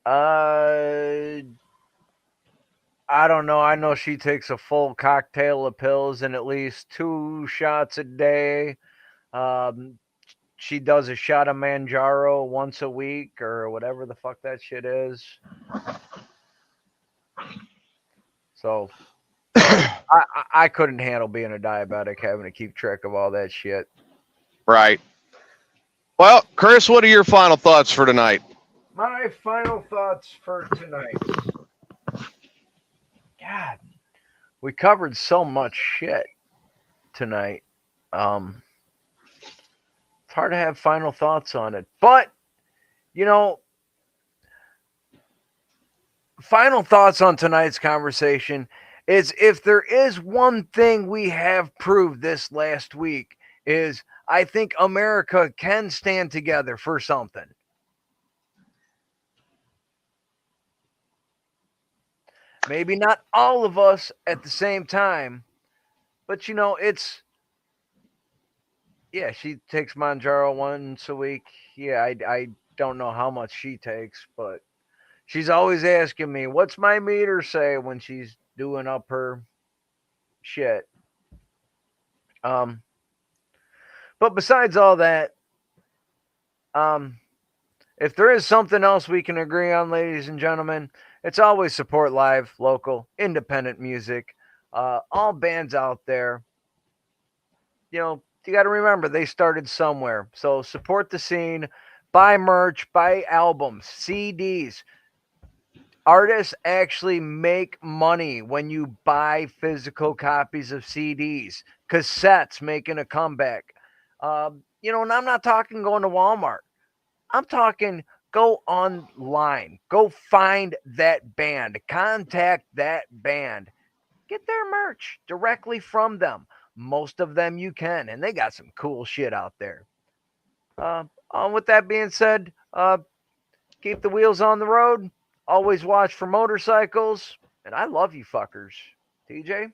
I don't know. I know she takes a full cocktail of pills and at least 2 shots a day. She does a shot of Manjaro once a week or whatever the fuck that shit is. So I couldn't handle being a diabetic, having to keep track of all that shit. Right. Well, Chris, what are your final thoughts for tonight? My final thoughts for tonight. God, we covered so much shit tonight. It's hard to have final thoughts on it. But, you know, final thoughts on tonight's conversation is, if there is one thing we have proved this last week, is I think America can stand together for something. Maybe not all of us at the same time, but it's, yeah, she takes Manjaro once a week. Yeah, I don't know how much she takes, but she's always asking me, what's my meter say when she's doing up her shit. But besides all that, if there is something else we can agree on, ladies and gentlemen, it's always support live, local, independent music. All bands out there, you got to remember they started somewhere. So support the scene, buy merch, buy albums, CDs. Artists actually make money when you buy physical copies of CDs. Cassettes making a comeback. And I'm not talking going to Walmart. I'm talking go online. Go find that band. Contact that band. Get their merch directly from them. Most of them you can, and they got some cool shit out there. With that being said, keep the wheels on the road. Always watch for motorcycles. And I love you fuckers. TJ?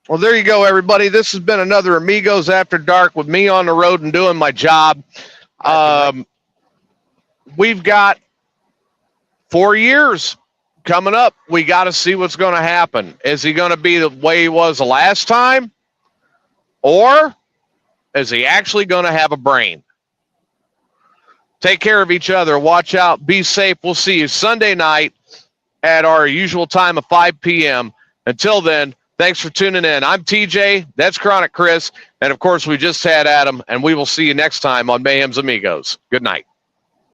Well, there you go, everybody. This has been another Amigos After Dark with me on the road and doing my job. We've got 4 years coming up. We got to see what's going to happen. Is he going to be the way he was the last time? Or is he actually going to have a brain? Take care of each other. Watch out. Be safe. We'll see you Sunday night at our usual time of 5 p.m. Until then, thanks for tuning in. I'm TJ. That's Chronic Chris. And, of course, we just had Adam. And we will see you next time on Mayhem's Amigos. Good night.